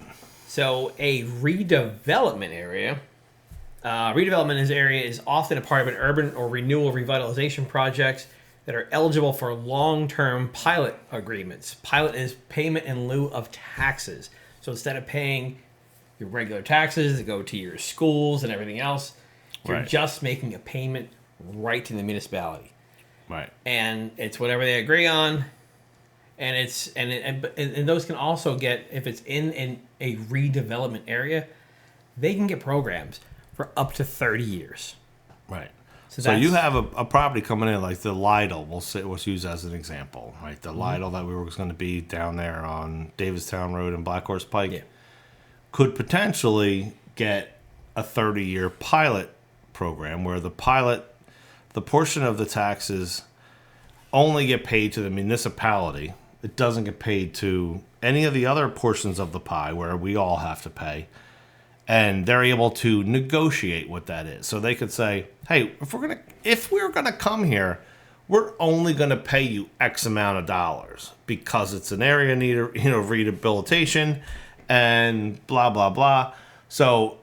So a redevelopment area, is often a part of an urban or renewal revitalization projects that are eligible for long-term pilot agreements. Pilot is payment in lieu of taxes. So instead of paying your regular taxes that go to your schools and everything else, you're just making a payment right to the municipality. Right. And it's whatever they agree on. And and those can also get, if it's in a redevelopment area, they can get programs for up to 30 years. Right. So you have a property coming in, like the Lidl, we'll use as an example, right? The Lidl that we were going to be down there on Davistown Road and Black Horse Pike could potentially get a 30-year pilot program where the portion of the taxes only get paid to the municipality. It doesn't get paid to any of the other portions of the pie where we all have to pay. And they're able to negotiate what that is. So they could say, hey, if we're gonna come here, we're only gonna pay you X amount of dollars because it's an area need rehabilitation and blah blah blah. So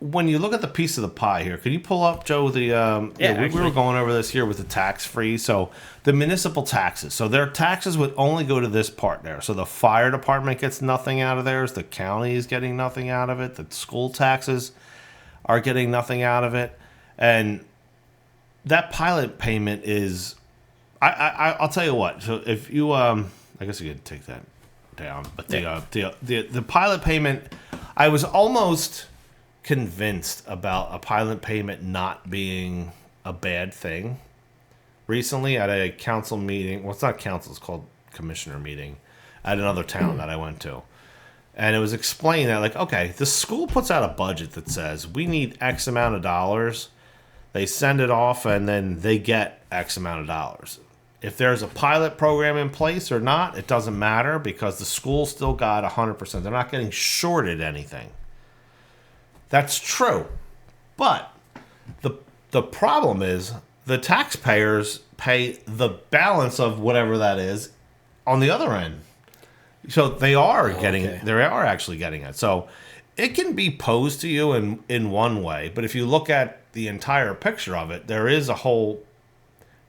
when you look at the piece of the pie here, could you pull up, Joe, we were going over this here with the tax-free. So the municipal taxes. So their taxes would only go to this part there. So the fire department gets nothing out of theirs. The county is getting nothing out of it. The school taxes are getting nothing out of it. And that pilot payment is, I'll tell you what. So if you, I guess you could take that down. But the pilot payment, I was almost convinced about a pilot payment not being a bad thing recently at a council meeting. Well, it's not council, it's called commissioner meeting at another town that I went to. And it was explained that, like, okay, the school puts out a budget that says we need X amount of dollars. They send it off and then they get X amount of dollars. If there's a pilot program in place or not, it doesn't matter because the school still got 100%. They're not getting shorted anything. That's true. But the problem is the taxpayers pay the balance of whatever that is on the other end. So they are getting it. They are actually getting it. So it can be posed to you in one way, but if you look at the entire picture of it, there is a whole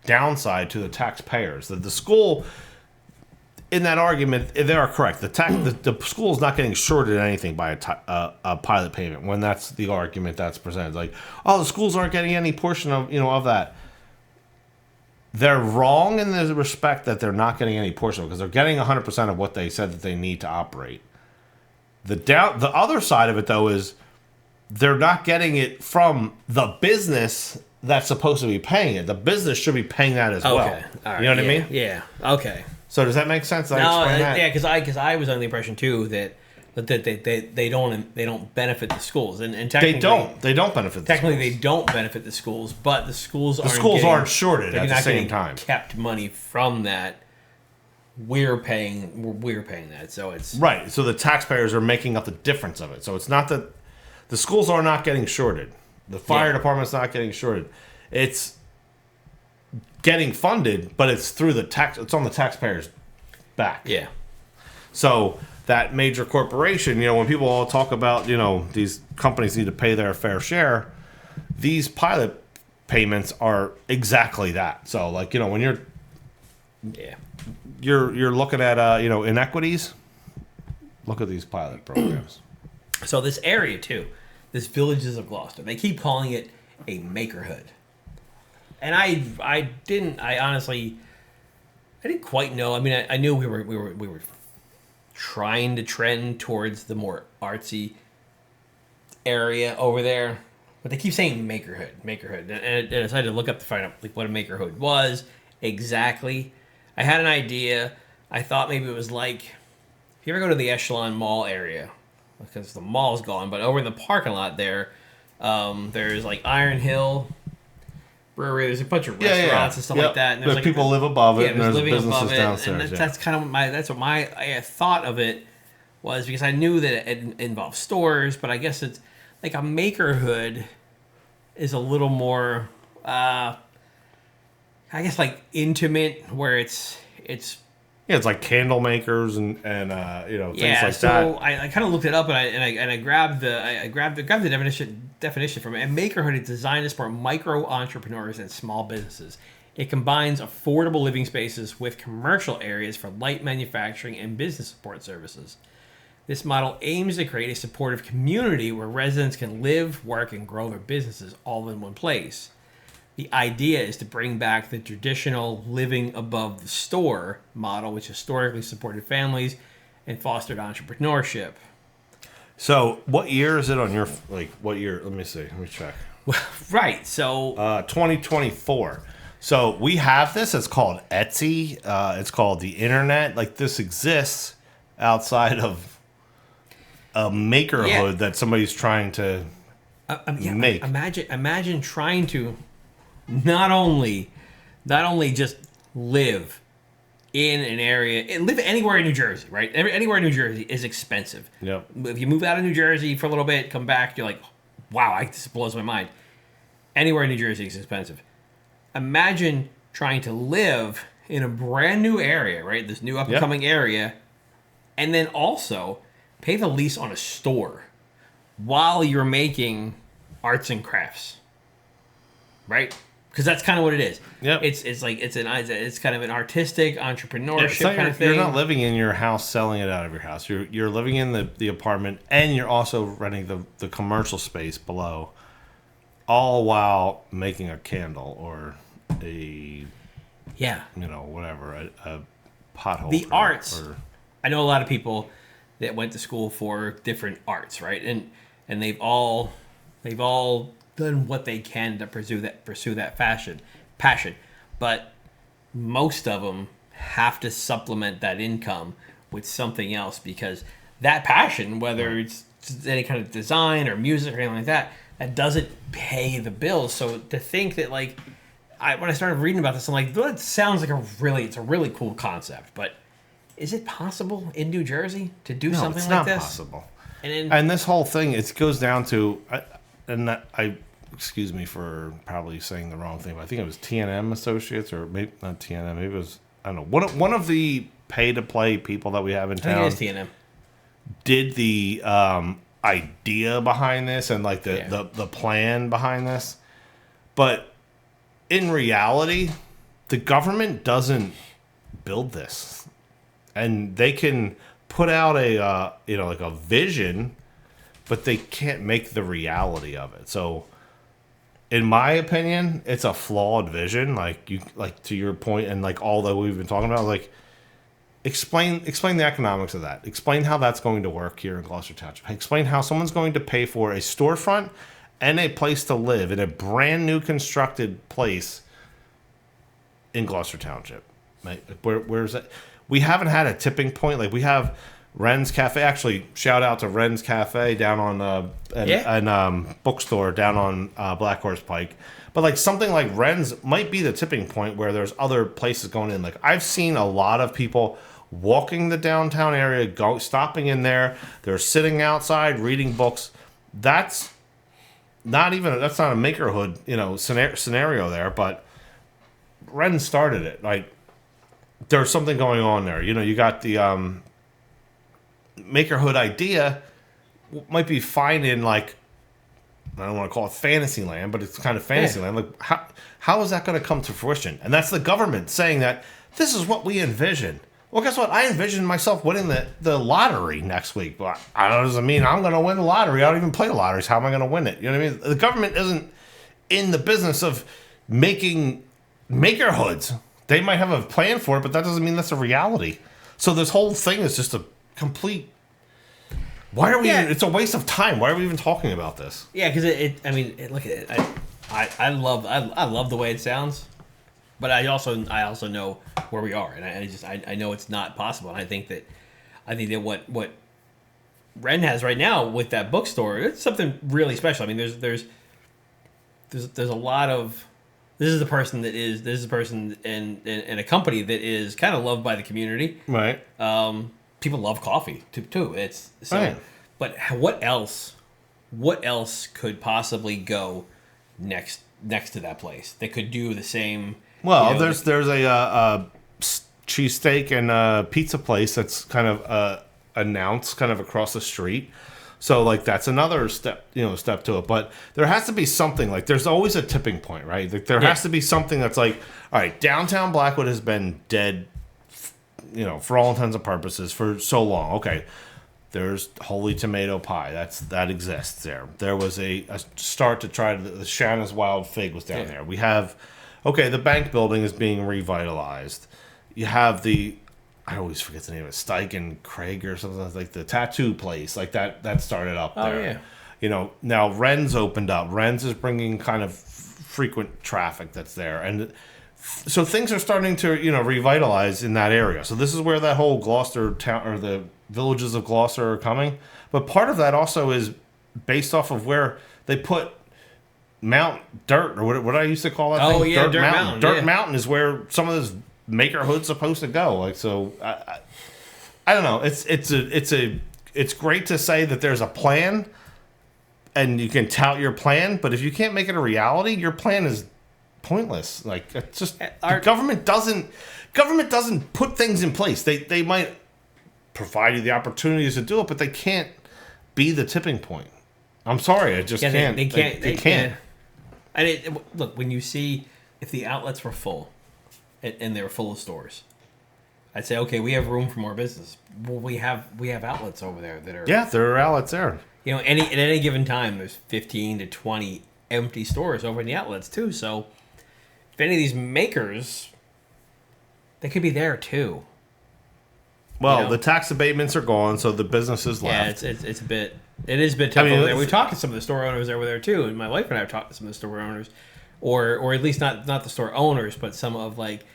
downside to the taxpayers. That the school, in that argument, they are correct. The school is not getting shorted anything by a pilot payment when that's the argument that's presented. Like, oh, the schools aren't getting any portion of that. They're wrong in the respect that they're not getting any portion because they're getting 100% of what they said that they need to operate. The other side of it though is they're not getting it from the business that's supposed to be paying it. The business should be paying that as well. All right. You know what I mean? Yeah. Okay. So does that make sense? Did I No, explain that? yeah, because I was under the impression too that they don't benefit the schools, and technically They don't benefit. Technically, they don't benefit the schools, but the schools aren't shorted they're at the not same getting time. Kept money from that. We're paying that, so it's Right. So the taxpayers are making up the difference of it. So it's not that the schools are not getting shorted. The fire department's not getting shorted. It's getting funded, but it's through the tax. It's on the taxpayers' back. Yeah. So that major corporation, when people all talk about, these companies need to pay their fair share, these pilot payments are exactly that. So, like, when you're looking at inequities, look at these pilot programs. So this area too, this Villages of Gloucester, they keep calling it a makerhood, and I honestly didn't quite know. I mean, I knew we were trying to trend towards the more artsy area over there, but they keep saying makerhood, and I decided to look up to find out like what a makerhood was exactly. I had an idea. I thought maybe it was like, if you ever go to the Echelon Mall area, because the mall's gone, but over in the parking lot there, there's like Iron Hill Brewery. There's a bunch of restaurants and stuff like that. And there's like people live above it, yeah, and there's living businesses above it, downstairs. and that's kind of that's what I thought of it was, because I knew that it involved stores, but I guess it's like a makerhood is a little more, I guess, like intimate, where it's it's like candle makers and things like so that. I kind of looked it up, and I grabbed the definition from it. And makerhood is designed to support micro entrepreneurs and small businesses. It combines affordable living spaces with commercial areas for light manufacturing and business support services. This model aims to create a supportive community where residents can live, work, and grow their businesses all in one place. The idea is to bring back the traditional living above the store model, which historically supported families and fostered entrepreneurship. So, what year is it on your, what year? Let me see. Let me check. Right. So, 2024. So, we have this. It's called Etsy. It's called the internet. Like, this exists outside of a makerhood that somebody's trying to make. Imagine trying to not only just live in an area, and live anywhere in New Jersey, right? Anywhere in New Jersey is expensive. Yep. If you move out of New Jersey for a little bit, come back, you're like, wow, this blows my mind. Anywhere in New Jersey is expensive. Imagine trying to live in a brand new area, right? This new up and coming area, and then also pay the lease on a store while you're making arts and crafts, right? Because that's kind of what it is. Yep. It's kind of an artistic entrepreneurship kind of thing. You're not living in your house, selling it out of your house. You're living in the apartment, and you're also renting the commercial space below, all while making a candle or a whatever, a pothole. The arts. I know a lot of people that went to school for different arts, right? And they've all done what they can to pursue that passion, but most of them have to supplement that income with something else, because that passion, whether it's any kind of design or music or anything like that doesn't pay the bills. So to think that, when I started reading about this, I'm like, that sounds like it's a really cool concept, but is it possible in New Jersey to do something like this? It's not possible. And this whole thing, it goes down to, excuse me for probably saying the wrong thing, but I think it was TNM Associates, or maybe not TNM, maybe it was, I don't know, one of the pay-to-play people that we have in town. I think it is TNM. Did the idea behind this and the plan behind this. But in reality, the government doesn't build this, and they can put out a like a vision, but they can't make the reality of it. So, in my opinion, it's a flawed vision. Like to your point, and like all that we've been talking about, like explain the economics of that. Explain how that's going to work here in Gloucester Township. Explain how someone's going to pay for a storefront and a place to live in a brand new constructed place in Gloucester Township. Like, where's that? We haven't had a tipping point. Like we have Ren's Cafe. Actually, shout out to Ren's Cafe down on and bookstore down on Black Horse Pike. But like something like Ren's might be the tipping point where there's other places going in. Like I've seen a lot of people walking the downtown area, stopping in there. They're sitting outside reading books. That's not a makerhood, scenario there. But Ren started it. Like there's something going on there. You got the makerhood idea might be fine in like, I don't want to call it fantasy land, but it's kind of fantasy land. Like how is that going to come to fruition? And that's the government saying that this is what we envision. Well, guess what? I envision myself winning the lottery next week. But that doesn't mean I'm going to win the lottery. I don't even play the lotteries. How am I going to win it? You know what I mean? The government isn't in the business of making makerhoods. They might have a plan for it, but that doesn't mean that's a reality. So this whole thing is just a complete. Why are we? Yeah. It's a waste of time. Why are we even talking about this? Yeah, because look at it. I love the way it sounds, but I also know where we are, and I know it's not possible. And I think that what Ren has right now with that bookstore, it's something really special. I mean, there's a lot of. This is a person in a company that is kind of loved by the community. Right. People love coffee too. It's so. Right. But what else could possibly go next to that place? They could do the same. Well, there's a cheesesteak and a pizza place that's kind of announced kind of across the street. So like that's another step to it. But there has to be something. Like there's always a tipping point, right? Like there has to be something that's like, all right, downtown Blackwood has been dead, for all intents and purposes for so long. Okay, there's Holy Tomato Pie. That exists there. There was a start to try the Shanna's Wild Fig was down there. We have, the bank building is being revitalized. You have I always forget the name of it, Stike and Craig or something, like the tattoo place, like that started up there. Now Ren's opened up. Ren's is bringing kind of frequent traffic that's there. And so things are starting to, revitalize in that area. So this is where that whole Gloucester town or the villages of Gloucester are coming. But part of that also is based off of where they put Mount Dirt, or what I used to call that thing. Oh, yeah, Dirt Mountain. Dirt Mountain is where some of this makerhood's supposed to go. Like, so I don't know. It's great to say that there's a plan and you can tout your plan, but if you can't make it a reality, your plan is pointless. Like it's just the government doesn't put things in place. They might provide you the opportunities to do it, but they can't be the tipping point. I'm sorry, I just can't. They can't. They can't. And look, when you see if the outlets were full and they were full of stores, I'd say okay, we have room for more business. Well, we have outlets over there that are there are outlets there. At any given time, there's 15 to 20 empty stores over in the outlets too. So if any of these makers, they could be there too. Well, the tax abatements are gone, so the business is left. Yeah, it is a bit tough over there. We've talked to some of the store owners over there too, and my wife and I have talked to some of the store owners, or at least not the store owners, but some of like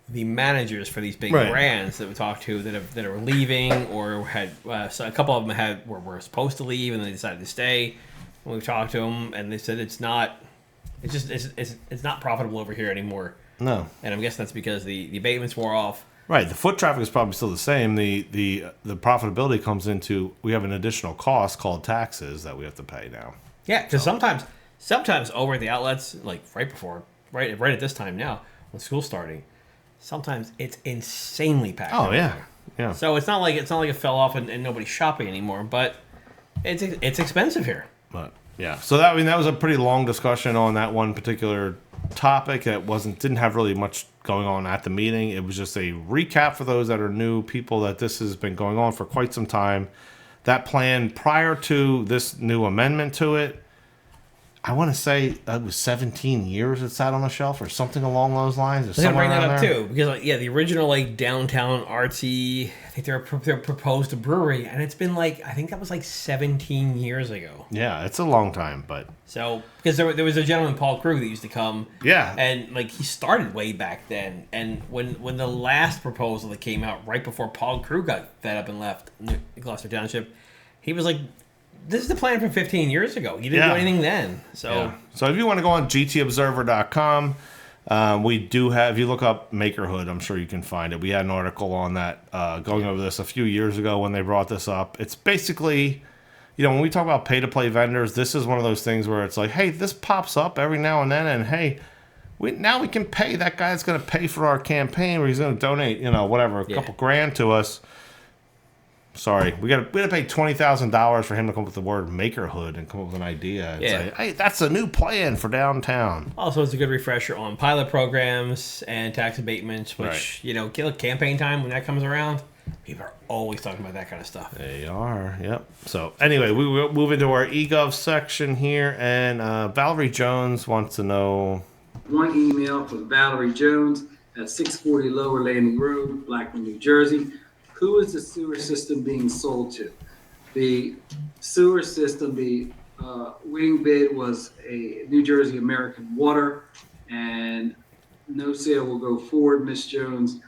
the managers for these big brands that we talked to that are leaving, or had so a couple of them were supposed to leave and they decided to stay. And we've talked to them, and they said it's not profitable over here anymore. No, and I'm guessing that's because the abatements wore off. Right, the foot traffic is probably still the same. The profitability comes into, we have an additional cost called taxes that we have to pay now. Yeah, because sometimes over at the outlets, like right at this time now, when school's starting, sometimes it's insanely packed. Oh yeah, yeah. So it's not like it fell off and nobody's shopping anymore, but it's expensive here. But yeah, so that was a pretty long discussion on that one particular topic that didn't have really much going on at the meeting. It was just a recap for those that are new, people that this has been going on for quite some time. That plan prior to this new amendment to it, I want to say it was 17 years it sat on the shelf or something along those lines. I was gonna bring that up too, because the original downtown artsy, I think they're proposed a brewery, and it's been I think that was 17 years ago. Yeah, it's a long time, but so because there was a gentleman, Paul Krug, that used to come. Yeah, and he started way back then. And when the last proposal that came out right before Paul Krug got fed up and left Gloucester Township, he was like, this is the plan from 15 years ago. You didn't do anything then. So if you want to go on gtobserver.com, we do have, if you look up Makerhood, I'm sure you can find it. We had an article on that going over this a few years ago when they brought this up. It's basically, when we talk about pay-to-play vendors, this is one of those things where it's like, hey, this pops up every now and then, and hey, we can pay that guy that's going to pay for our campaign, or he's going to donate, whatever, a couple grand to us. Sorry, we got to pay $20,000 for him to come up with the word Makerhood and come up with an idea. And say, hey, that's a new plan for downtown. Also, it's a good refresher on pilot programs and tax abatements, which, campaign time, when that comes around, people are always talking about that kind of stuff. They are, yep. So, anyway, we will move into our eGov section here, and Valerie Jones wants to know. One email from Valerie Jones at 640 Lower Landing Road, Blackman, New Jersey. Who is the sewer system being sold to? The sewer system, the winning bid was a New Jersey American Water, and no sale will go forward, Ms. Jones,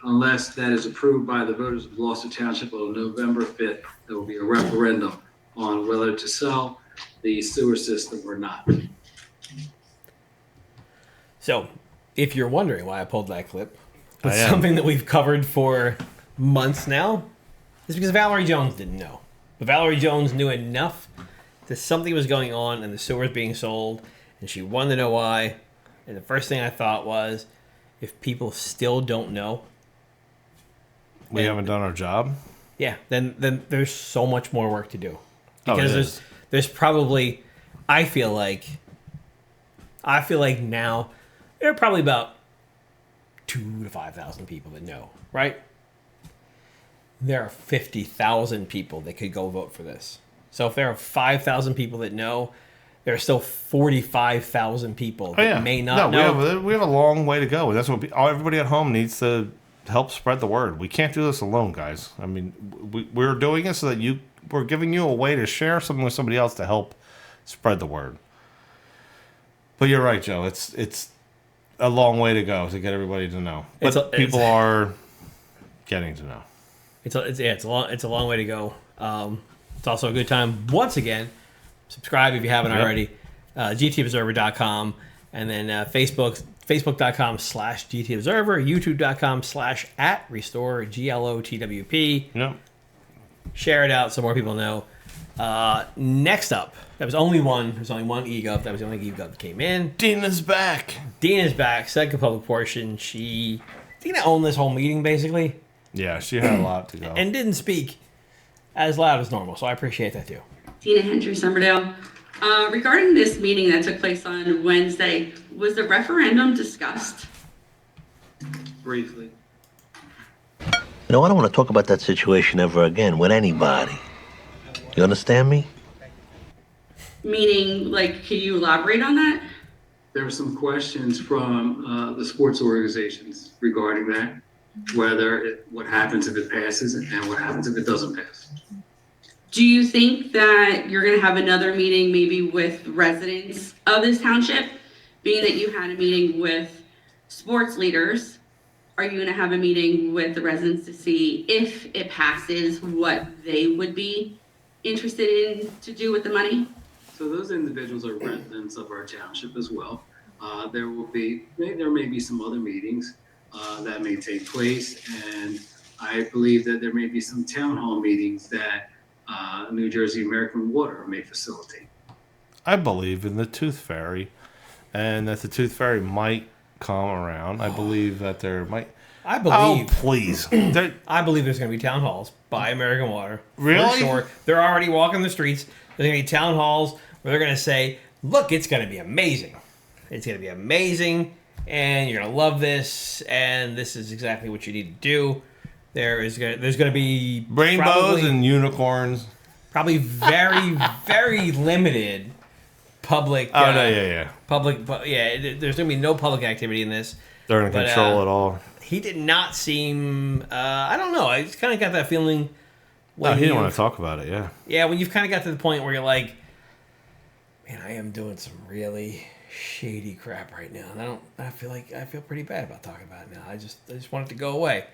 unless that is approved by the voters of Gloucester Township on November 5th. There will be a referendum on whether to sell the sewer system or not. So, if you're wondering why I pulled that clip, it's something that we've covered for months now. It's because Valerie Jones didn't know. But Valerie Jones knew enough that something was going on and the sewer was being sold, and she wanted to know why. And the first thing I thought was, if people still don't know, we haven't done our job. Yeah, then there's so much more work to do. Because there's probably, I feel like now there are probably about 2,000 to 5,000 people that know, right? There are 50,000 people that could go vote for this. So if there are 5,000 people that know, there are still 45,000 people that may not know. We have a long way to go. And that's what everybody at home needs to help spread the word. We can't do this alone, guys. I mean, we're doing it so that we're giving you a way to share something with somebody else to help spread the word. But you're right, Joe. It's a long way to go to get everybody to know. But people are getting to know. It's a long way to go. It's also a good time, once again, subscribe if you haven't already. GTobserver.com, and then Facebook.com/GTobserver, YouTube.com/@Restore GLOTWP. Yep. Share it out so more people know. Next up, there's only one eGov. That was the only eGov that came in. Dena's back. Second public portion. Dena owned this whole meeting, basically. Yeah, she had a lot to go. And didn't speak as loud as normal, so I appreciate that too. Dena Hendry Summerdale. Regarding this meeting that took place on Wednesday, was the referendum discussed? Briefly. I don't want to talk about that situation ever again with anybody. You understand me? Meaning, can you elaborate on that? There were some questions from the sports organizations regarding that, what happens if it passes and what happens if it doesn't pass. Do you think that you're going to have another meeting maybe with residents of this township? Being that you had a meeting with sports leaders, are you going to have a meeting with the residents to see if it passes what they would be interested in to do with the money? So those individuals are residents of our township as well. There may be some other meetings that may take place, and I believe that there may be some town hall meetings that New Jersey American Water may facilitate. I believe in the Tooth Fairy, and that the Tooth Fairy might come around. I believe that there might. Oh, please. I believe there's going to be town halls by American Water. Really? For sure. They're already walking the streets. There's going to be town halls where they're going to say, look, it's going to be amazing. It's going to be amazing, and you're going to love this, and this is exactly what you need to do. There's going to be Rainbows and unicorns. Probably very, very limited public. Public, there's going to be no public activity in this. They're going to control it all. He did not seem. I don't know. I just kind of got that feeling. He didn't want to talk about it. Yeah. Yeah, when you've kind of got to the point where you're like, man, I am doing some really shady crap right now, and I feel pretty bad about talking about it now. I just want it to go away.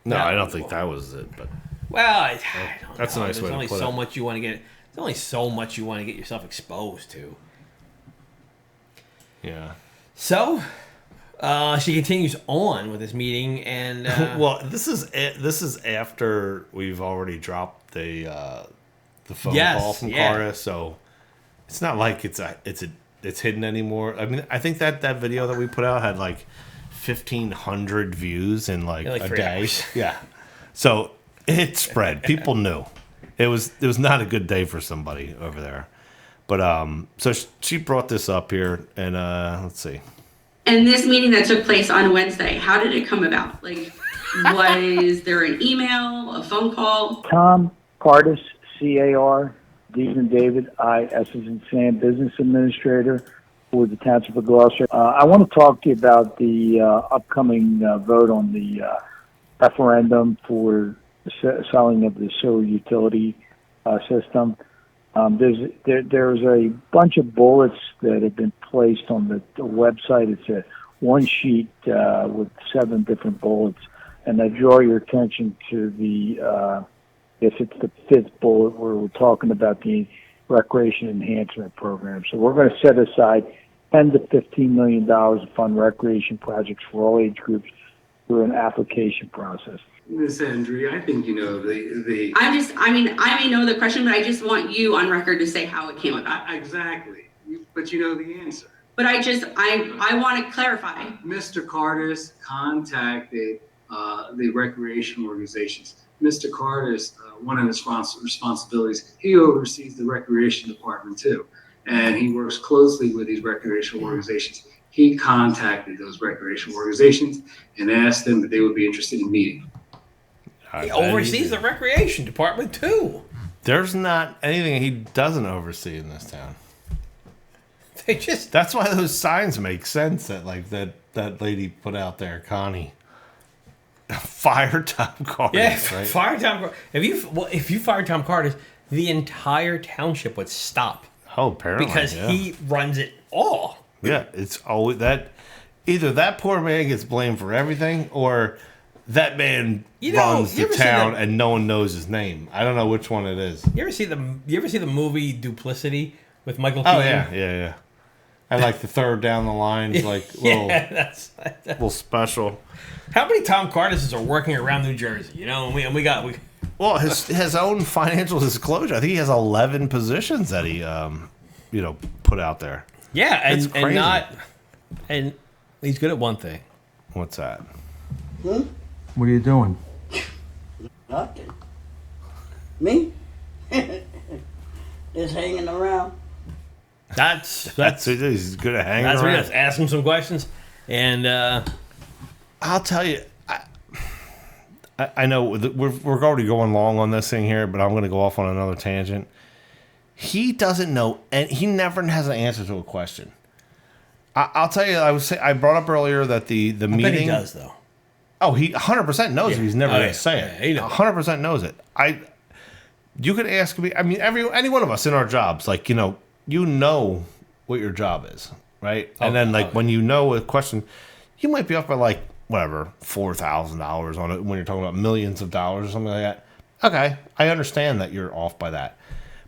No, I don't think that was it. But I don't know. That's a nice way to put it. There's only so much you want to get. There's only so much you want to get yourself exposed to. Yeah. So, she continues on with this meeting, and well, this is after we've already dropped the phone call from Cardis, so it's not like it's hidden anymore. I mean, I think that video that we put out had like 1,500 views in like a 3 day. hours. Yeah, so it spread. People knew it was not a good day for somebody over there. But so she brought this up here, and let's see. And this meeting that took place on Wednesday, how did it come about? Like, was there an email, a phone call? Tom Cardis, C-A-R, D as in David, I, S as in Sam, Business Administrator for the Township of Gloucester. I want to talk to you about the upcoming vote on the referendum for the selling of the sewer utility system. There's a bunch of bullets that have been placed on the website. It's a one sheet with 7 different bullets, and I draw your attention to the if it's the 5th bullet where we're talking about the recreation enhancement program. So we're going to set aside $10 to $15 million to fund recreation projects for all age groups through an application process. Ms. Andrea, I think you know the. I may know the question, but I just want you on record to say how it came about. Exactly, but you know the answer. But I want to clarify. Mr. Cardis contacted the recreation organizations. Mr. Cardis, one of his responsibilities, he oversees the recreation department too, and he works closely with these recreational organizations. He contacted those recreational organizations and asked them if they would be interested in meeting. He oversees the recreation department too. There's not anything he doesn't oversee in this town. That's why those signs make sense that lady put out there, Connie. Fire Tom Cardis, right? Fire Tom Cardis. If you fire Tom Cardis, the entire township would stop. Oh, apparently. Because he runs it all. Yeah, it's always that. Either that poor man gets blamed for everything, or that man runs the town and no one knows his name. I don't know which one it is. You ever see the movie Duplicity with Michael Keaton? Oh yeah. And like the third down the line, like that's little special. How many Tom Cardises are working around New Jersey? You know, we got. Well, his own financial disclosure. I think he has 11 positions that he put out there. Yeah, and he's good at one thing. What's that? What are you doing? Nothing. Me? Just hanging around. That's he's good at hanging that's around. What he does. Ask him some questions, and I'll tell you. I know we're already going long on this thing here, but I'm going to go off on another tangent. He doesn't know, and he never has an answer to a question. I'll tell you. I brought up earlier that the meeting. Bet he does though. Oh, he 100% knows it. He's never going to say it. He 100% knows it. You could ask me. I mean, any one of us in our jobs, like you know what your job is, right? And then when you know a question, you might be up by like whatever $4,000 on it when you're talking about millions of dollars or something like that. Okay, I understand that you're off by that,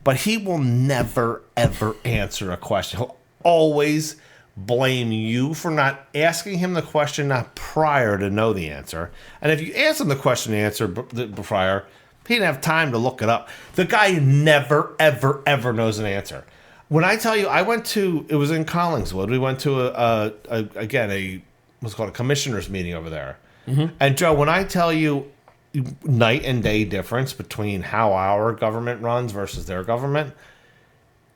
but he will never ever answer a question. He'll always blame you for not asking him the question not prior to know the answer. And if you ask him the question and answer prior, he didn't have time to look it up. The guy never ever ever knows an answer. When I tell you, it was in Collingswood. We went to what's called a commissioners meeting over there. Mm-hmm. And Joe, when I tell you night and day difference between how our government runs versus their government,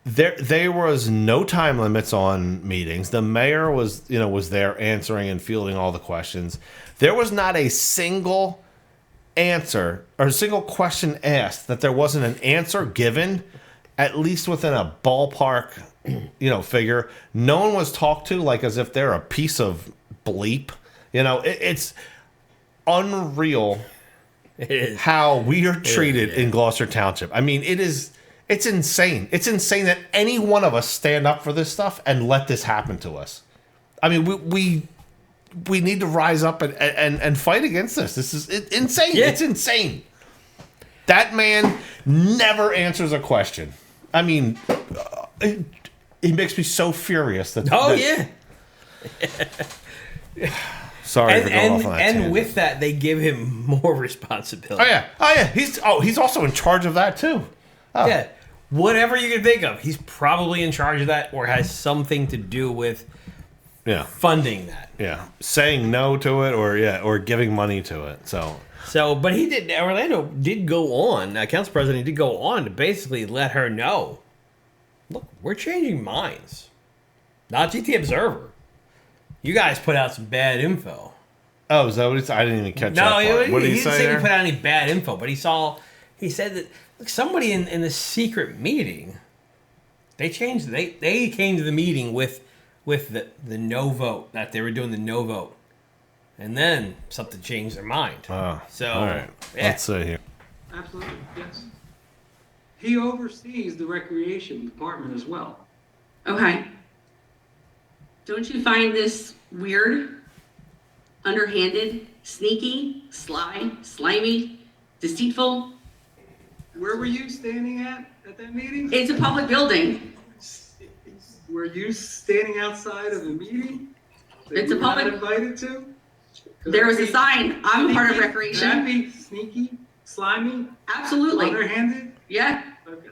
there was no time limits on meetings. The mayor was there answering and fielding all the questions. There was not a single answer or a single question asked that there wasn't an answer given, at least within a ballpark, figure. No one was talked to like as if they're a piece of bleep. It's unreal. It is how we are treated in Gloucester Township. I mean, it's insane. It's insane that any one of us stand up for this stuff and let this happen to us. I mean, we need to rise up and fight against this. This is insane. Yeah. It's insane. That man never answers a question. I mean, it makes me so furious. Sorry for going off on that tangent. With that, they give him more responsibility. Oh yeah. He's also in charge of that too. Oh. Yeah. Whatever you can think of, he's probably in charge of that or has something to do with funding that. Yeah. Saying no to it or giving money to it. So but Orlando did go on, council president did go on to basically let her know, look, we're changing minds. Not GT Observer. You guys put out some bad info. Oh, is that what he said? I didn't even catch that part. What did he say? He didn't say he put out any bad info, but he said that somebody in the secret meeting, they came to the meeting with the no vote, that they were doing the no vote. And then something changed their mind. Oh, so all right. Yeah. Let's see here. Absolutely, yes. He oversees the recreation department as well. Okay. Don't you find this weird, underhanded, sneaky, sly, slimy, deceitful? Where were you standing at that meeting? It's a public building. Were you standing outside of the meeting? It's a public. Not invited to? There was a sign. I'm part of recreation. Can that be sneaky, slimy? Absolutely. Underhanded? Yeah. Okay.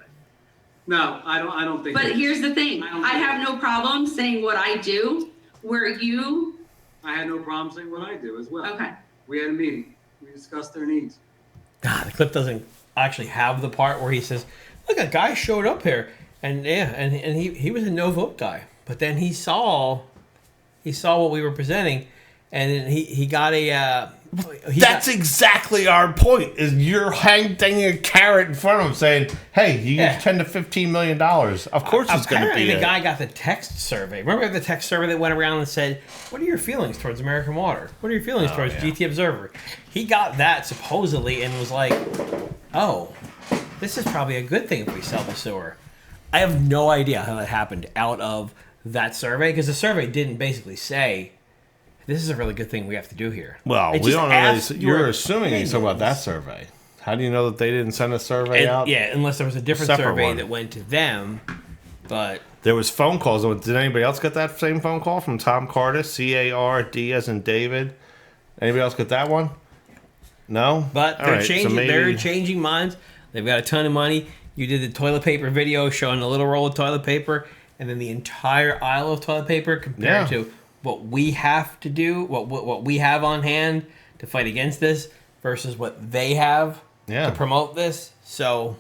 No, I don't think. But here's the thing. I have no problem saying what I do. I had no problem saying what I do as well. Okay. We had a meeting. We discussed their needs. God, the clip doesn't actually have the part where he says, look, a guy showed up here and he was a no vote guy. But then he saw what we were presenting and he got a That's exactly our point. Is you're hanging a carrot in front of him, saying, "Hey, you use $10 to $15 million. Of course, it's going to be." The guy got the text survey. Remember the text survey that went around and said, "What are your feelings towards American Water? What are your feelings towards GT Observer?" He got that supposedly and was like, "Oh, this is probably a good thing if we sell the sewer." I have no idea how that happened out of that survey because the survey didn't basically say, this is a really good thing we have to do here. Well, we don't know. You're assuming he's talking about that survey. How do you know that they didn't send a survey out? Yeah, unless there was a different survey that went to them. But there was phone calls. Did anybody else get that same phone call from Tom Cardis? C-A-R-D as in David. Anybody else get that one? No? But they're changing. They're changing minds. They've got a ton of money. You did the toilet paper video showing a little roll of toilet paper and then the entire aisle of toilet paper compared to what we have to do, what we have on hand to fight against this versus what they have to promote this. So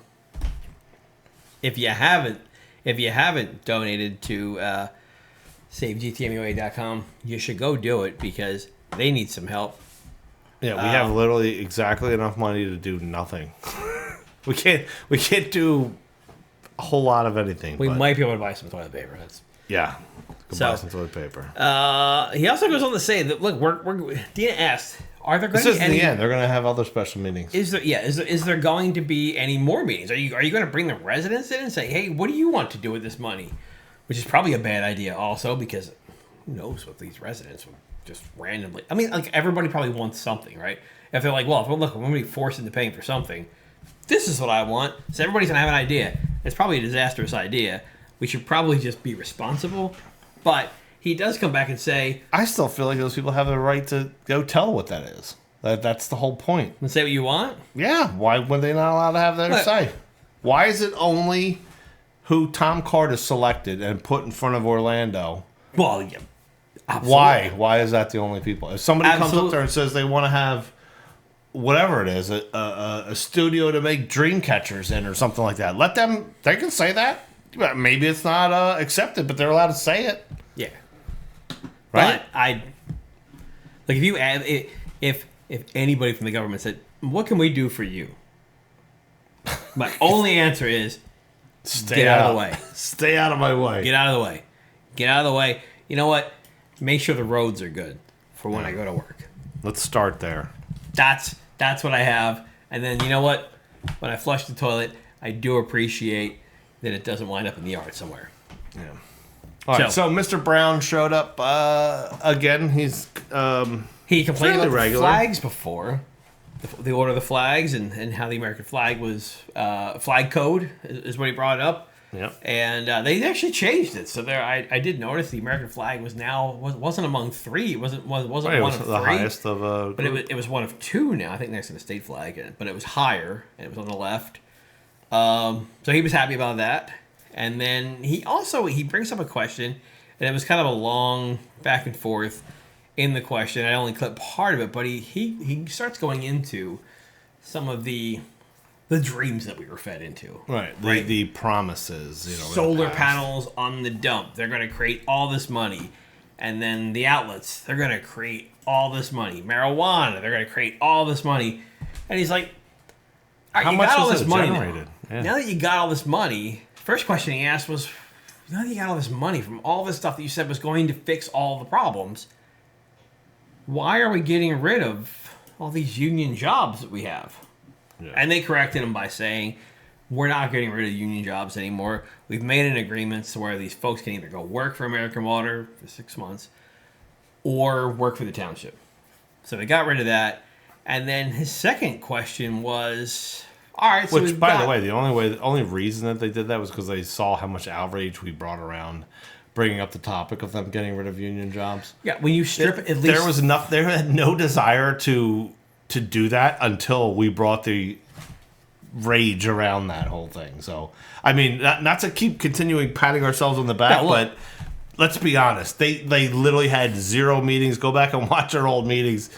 if you haven't donated to SaveGTMUA.com, you should go do it because they need some help. Yeah, we have literally exactly enough money to do nothing. we can't do a whole lot of anything. We might be able to buy some toilet paper. Buy some toilet paper. He also goes on to say that look, Dena asked, are there going to be any? In the end, they're going to have other special meetings. Is there going to be any more meetings? Are you going to bring the residents in and say, hey, what do you want to do with this money? Which is probably a bad idea, also because who knows what these residents would just randomly. I mean, like everybody probably wants something, right? If they're like, well, look, I'm going to be forced into paying for something. This is what I want. So everybody's going to have an idea. It's probably a disastrous idea. We should probably just be responsible. But he does come back and say... I still feel like those people have the right to go tell what that is. That's the whole point. And say what you want? Yeah. Why were they not allowed to have their say? Why is it only who Tom Cardis selected and put in front of Orlando? Well, yeah. Absolutely. Why? Why is that the only people? If somebody comes up there and says they want to have... whatever it is, a studio to make dream catchers in or something like that. Let them, they can say that. Well, maybe it's not accepted, but they're allowed to say it. Yeah. Right? But if you add if anybody from the government said, "What can we do for you?" My only answer is get out of the way. Stay out of my way. Get out of the way. Get out of the way. You know what? Make sure the roads are good for when I go to work. Let's start there. That's what I have. And then you know what? When I flush the toilet, I do appreciate that it doesn't wind up in the yard somewhere. Yeah. All right. So Mr. Brown showed up again. He's he complained about the regular. flags before. The order of the flags and how the American flag was flag code is what he brought up. Yep. And they actually changed it. So there, I did notice the American flag wasn't among three. It wasn't one of the three. Highest of but it was one of two now. I think next to the state flag, but it was higher and it was on the left. So he was happy about that. And then he brings up a question, and it was kind of a long back and forth in the question. I only clipped part of it, but he starts going into some of the dreams that we were fed into. Right. The promises. Solar panels on the dump. They're going to create all this money. And then the outlets, they're going to create all this money. Marijuana, they're going to create all this money. And he's like, all right, how you much got all is this it money generated? Now that you got all this money, first question he asked was, now that you got all this money from all this stuff that you said was going to fix all the problems, why are we getting rid of all these union jobs that we have? Yeah. And they corrected him by saying, we're not getting rid of union jobs anymore. We've made an agreement to where these folks can either go work for American Water for 6 months or work for the township. So they got rid of that. And then his second question was, all right, so which, by the way, the only reason that they did that was because they saw how much outrage we brought around bringing up the topic of them getting rid of union jobs. Yeah, when you strip at least... There had no desire to do that until we brought the rage around that whole thing. So, I mean, not to keep continuing patting ourselves on the back, but let's be honest. They literally had 0 meetings. Go back and watch our old meetings.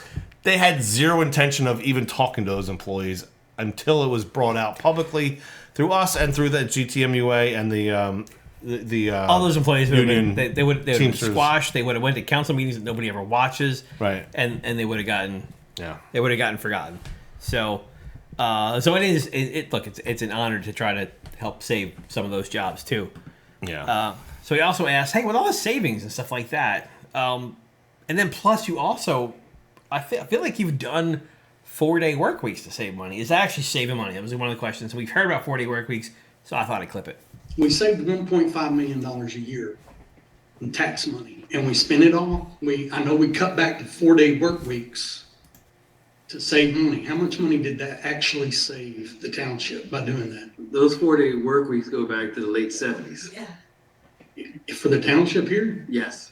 They had 0 intention of even talking to those employees until it was brought out publicly through us and through the GTMUA and the all those employees would have been, they would have been Teamsters. squashed. They would have went to council meetings that nobody ever watches. Right. And they would have gotten... Yeah, they would have gotten forgotten. So, it is. Look, it's an honor to try to help save some of those jobs too. Yeah. So he also asked, hey, with all the savings and stuff like that, and then plus you also, I feel like you've done 4-day work weeks to save money. Is that actually saving money? That was one of the questions. We've heard about 4-day work weeks, so I thought I'd clip it. We saved $1.5 million a year in tax money, and we spent it all. I know we cut back to 4-day work weeks to save money. How much money did that actually save the township by doing that? Those 4-day work weeks go back to the late 70s. Yeah. For the township here? Yes.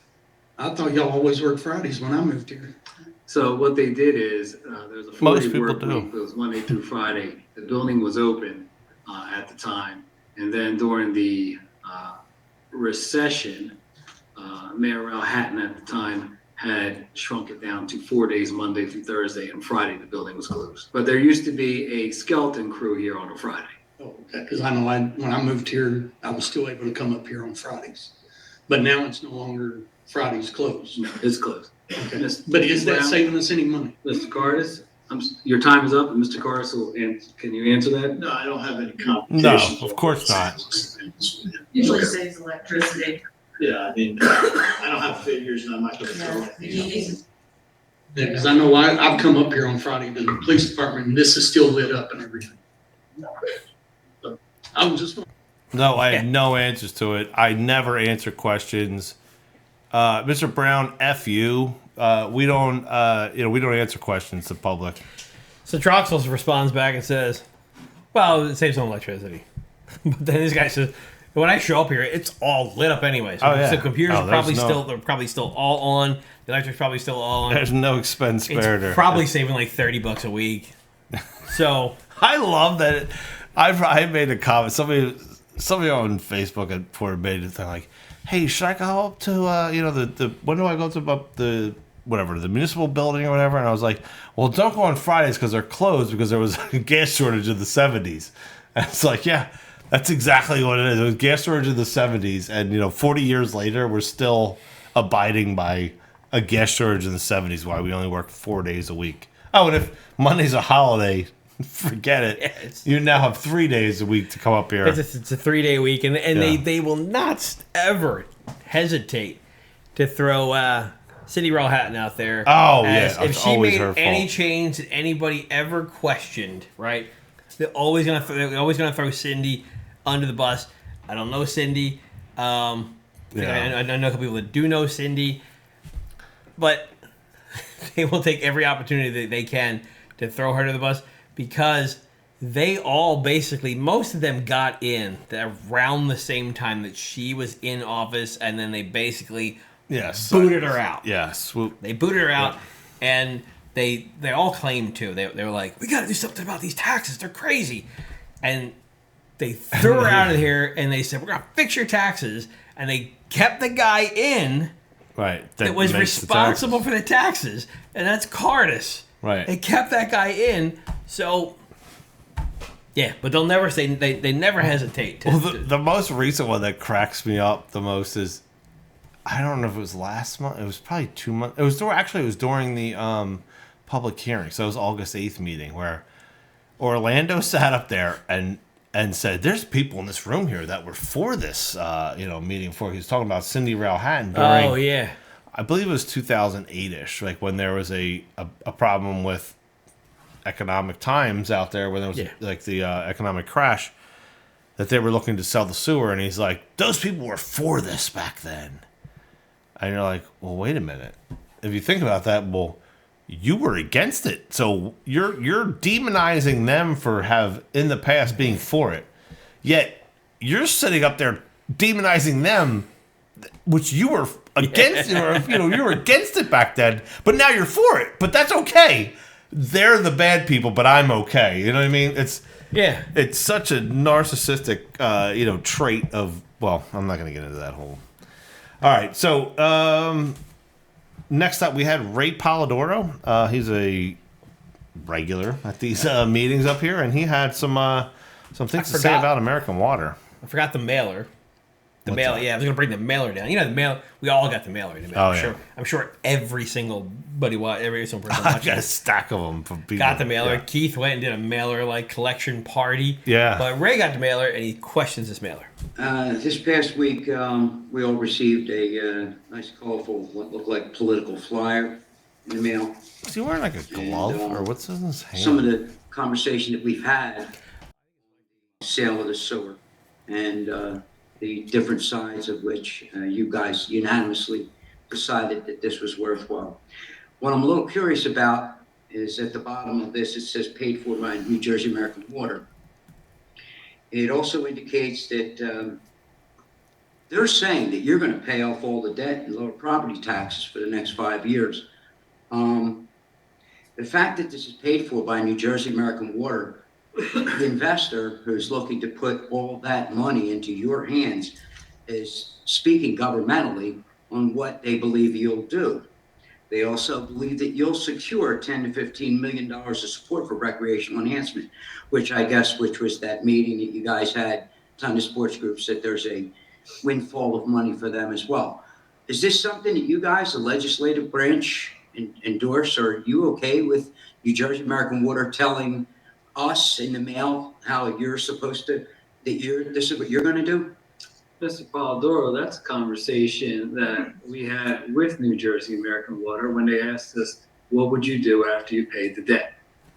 I thought y'all always worked Fridays when I moved here. So what they did is there's a 4-day work week that was Monday through Friday. The building was open at the time. And then during the recession, Mayor Al Hatton at the time had shrunk it down to 4 days, Monday through Thursday, and Friday the building was closed. But there used to be a skeleton crew here on a Friday. Oh, okay. Because I know when I moved here, I was still able to come up here on Fridays. But now it's no longer Fridays closed. No, it's closed. Okay. But is that saving us any money? Mr. Cardis, your time is up. Mr. Cardis can you answer that? No, I don't have any competition. No, of course not. Usually saves electricity. Yeah, I mean, I don't have figures and I'm not going to throw anything out. Yeah, because I know I've come up here on Friday to the police department and this is still lit up and everything. So, I was just... No, I had no answers to it. I never answer questions. Mr. Brown, F you. We don't answer questions to the public. So Troxel responds back and says, well, it saves on electricity. But then this guy says, when I show up here, it's all lit up anyway. So the computers are probably still all on. The electric's probably still all on. There's no expense spared. It's probably saving like $30 a week. So I love that. I made a comment. Somebody on Facebook had made it. They're like, "Hey, should I go up to the when do I go to the municipal building or whatever?" And I was like, "Well, don't go on Fridays because they're closed because there was a gas shortage in the '70s." And it's like, yeah. That's exactly what it is. It was gas shortage in the 70s, and 40 years later, we're still abiding by a gas shortage in the 70s. Why we only work 4 days a week. Oh, and if Monday's a holiday, forget it. Yeah, you now have 3 days a week to come up here. It's a 3-day week, and they will not ever hesitate to throw Cindy Rohatton out there. Oh, as yeah. if It's she always made her any fault. change that anybody ever questioned, right? They're always gonna throw Cindy under the bus. I don't know Cindy. I know a couple people that do know Cindy, but they will take every opportunity that they can to throw her to the bus because they all basically, most of them got in around the same time that she was in office, and then they basically booted her out. Yes. They booted her out, and they all claimed to. They were like, we got to do something about these taxes. They're crazy. And they threw her out of here, and they said, we're going to fix your taxes. And they kept the guy in that was responsible for the taxes, and that's Cardis. Right. They kept that guy in, so... Yeah, but they'll never say... They never hesitate to... The most recent one that cracks me up the most is... I don't know if it was last month. It was probably 2 months. It was during the public hearing. So it was August 8th meeting where Orlando sat up there and said, "There's people in this room here that were for this, meeting." For he was talking about Cindy Rohatton during. Oh yeah. I believe it was 2008ish, like when there was a problem with economic times out there when there was like the economic crash that they were looking to sell the sewer, and he's like, "Those people were for this back then." And you're like, well, wait a minute. If you think about that, well, you were against it. So you're demonizing them for in the past being for it. Yet you're sitting up there demonizing them, which you were against, you were against it back then, but now you're for it. But that's okay. They're the bad people, but I'm okay. You know what I mean? It's such a narcissistic, trait of, well, I'm not going to get into that whole. All right, so next up we had Ray Polidoro. He's a regular at these meetings up here, and he had some things to say about American Water. I forgot the mailer. I was going to bring the mailer down. The mailer. We all got the mailer. I'm sure every single person watching. I got a stack of them from people. Got the mailer. Yeah. Keith went and did a mailer collection party. Yeah. But Ray got the mailer, and he questions this mailer. This past week, we all received a nice, colorful, what looked like political flyer in the mail. Is he wearing like a glove, or what's in his hand? Some of the conversation that we've had, sale of the sewer, and the different sides of which you guys unanimously decided that this was worthwhile. What I'm a little curious about is at the bottom of this, it says paid for by New Jersey American Water. It also indicates that they're saying that you're going to pay off all the debt and lower property taxes for the next 5 years. The fact that this is paid for by New Jersey American Water, the investor who's looking to put all that money into your hands is speaking governmentally on what they believe you'll do. They also believe that you'll secure $10 to $15 million of support for recreational enhancement, which was that meeting that you guys had, ton of sports groups, that there's a windfall of money for them as well. Is this something that you guys, the legislative branch, endorse? Or are you okay with New Jersey American Water telling us in the mail how you're supposed to, this is what you're going to do? Mr. Polidoro, that's a conversation that we had with New Jersey American Water when they asked us, what would you do after you paid the debt?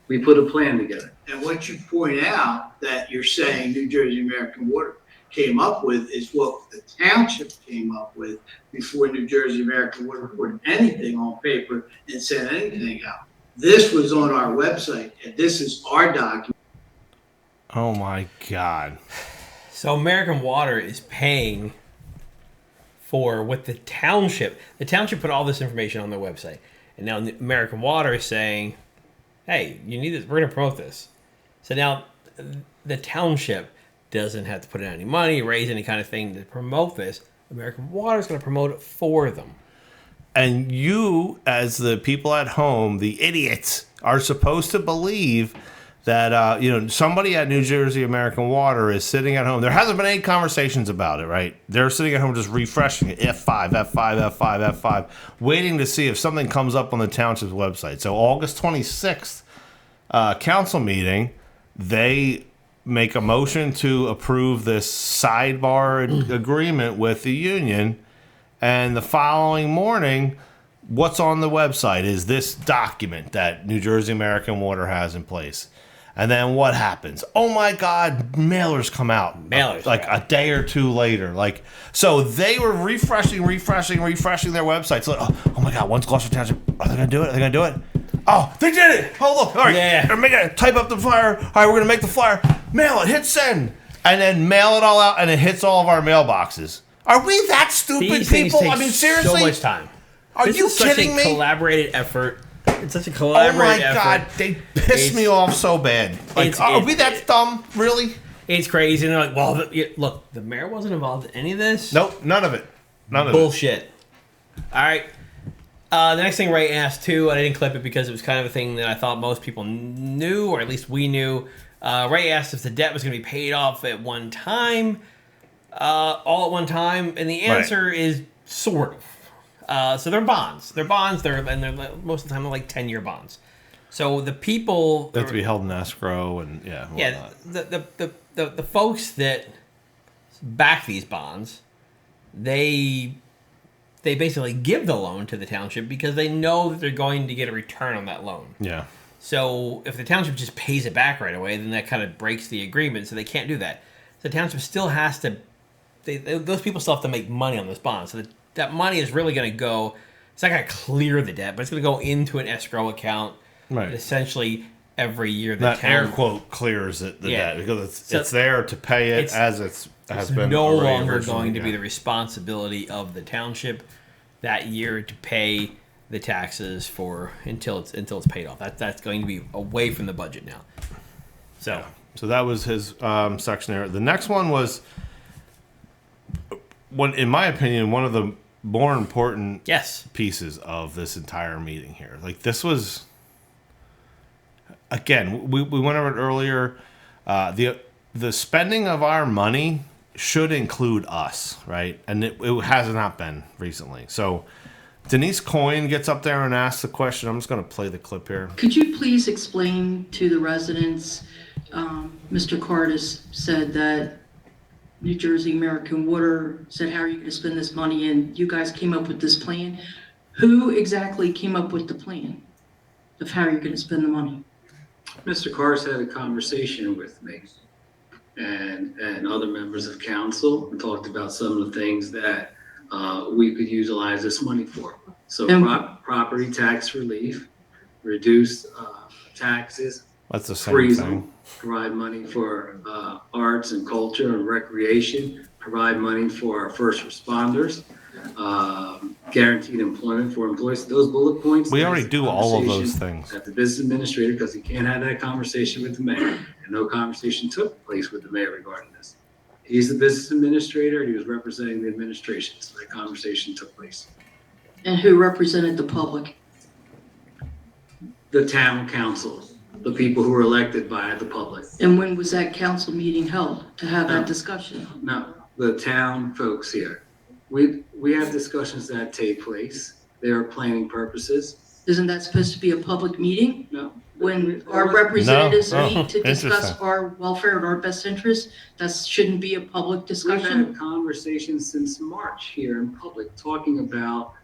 We put a plan together. And what you point out that you're saying New Jersey American Water came up with is what the township came up with before New Jersey American Water put anything on paper and sent anything out. This was on our website, and this is our document. Oh my God. So American Water is paying for what the township put all this information on their website. And now American Water is saying, hey, you need this. We're going to promote this. So now the township doesn't have to put in any money, raise any kind of thing to promote this. American Water is going to promote it for them. And you, as the people at home, the idiots, are supposed to believe that somebody at New Jersey American Water is sitting at home. There hasn't been any conversations about it, right? They're sitting at home just refreshing it, F5, F5, F5, F5, waiting to see if something comes up on the township's website. So August 26th, council meeting, they make a motion to approve this sidebar agreement with the union, and the following morning, what's on the website is this document that New Jersey American Water has in place. And then what happens? Oh my God, mailers come out. Mailers. Like a day or two later. So they were refreshing their websites. Like, oh my God, when's Gloucester Township? Are they going to do it? Oh, they did it. Oh, look. All right. Yeah. Type up the flyer. All right, we're going to make the flyer. Mail it. Hit send. And then mail it all out, and it hits all of our mailboxes. Are we that stupid, These things people? take I mean, seriously? so much time. Are you kidding me? Such a collaborated effort. It's such a Oh collaborative my effort. God, they pissed me off so bad. Are we that dumb? Really? It's crazy. And they're like, well, look, the mayor wasn't involved in any of this. Nope, none of it. Bullshit. All right. The next thing Ray asked, too, I didn't clip it because it was kind of a thing that I thought most people knew, or at least we knew. Ray asked if the debt was going to be paid off at one time, all at one time, and the answer is sort of. So they're bonds. They're most of the time they're like 10-year bonds. So the people They have to be held in escrow and the folks that back these bonds, they basically give the loan to the township because they know that they're going to get a return on that loan. Yeah. So if the township just pays it back right away, then that kind of breaks the agreement. So they can't do that. The township still has to. Those people still have to make money on those bonds. So that money is really going to go. It's not going to clear the debt, but it's going to go into an escrow account. Right. Essentially, every year the that town air quote clears the debt because it's there to pay it as it has been. No already longer going to be yeah. the responsibility of the township that year to pay the taxes for until it's paid off. That's going to be away from the budget now. So that was his section there. The next one was in my opinion, one of the more important pieces of this entire meeting here. Like this was, again, we went over it earlier. The spending of our money should include us, right? And it has not been recently. So Denise Coyne gets up there and asks the question. I'm just going to play the clip here. Could you please explain to the residents, Mr. Cardis said that New Jersey American Water said, how are you going to spend this money? And you guys came up with this plan. Who exactly came up with the plan of how you're going to spend the money? Mr. Cars had a conversation with me and other members of council and talked about some of the things that we could utilize this money for. So property tax relief, reduce taxes, that's the same freeze thing. them, provide money for arts and culture and recreation, provide money for our first responders, guaranteed employment for employees. Those bullet points. We already do all of those things. At the business administrator, because he can't have that conversation with the mayor, and no conversation took place with the mayor regarding this. He's the business administrator, and he was representing the administration, so that conversation took place. And who represented the public? The town council, the people who were elected by the public. And when was that council meeting held to have that discussion? No, the town folks here. We have discussions that take place. They are planning purposes. Isn't that supposed to be a public meeting? No. When our representatives No. meet to discuss Interesting. our welfare and our best interest, that shouldn't be a public We've discussion? had conversations since March here in public talking about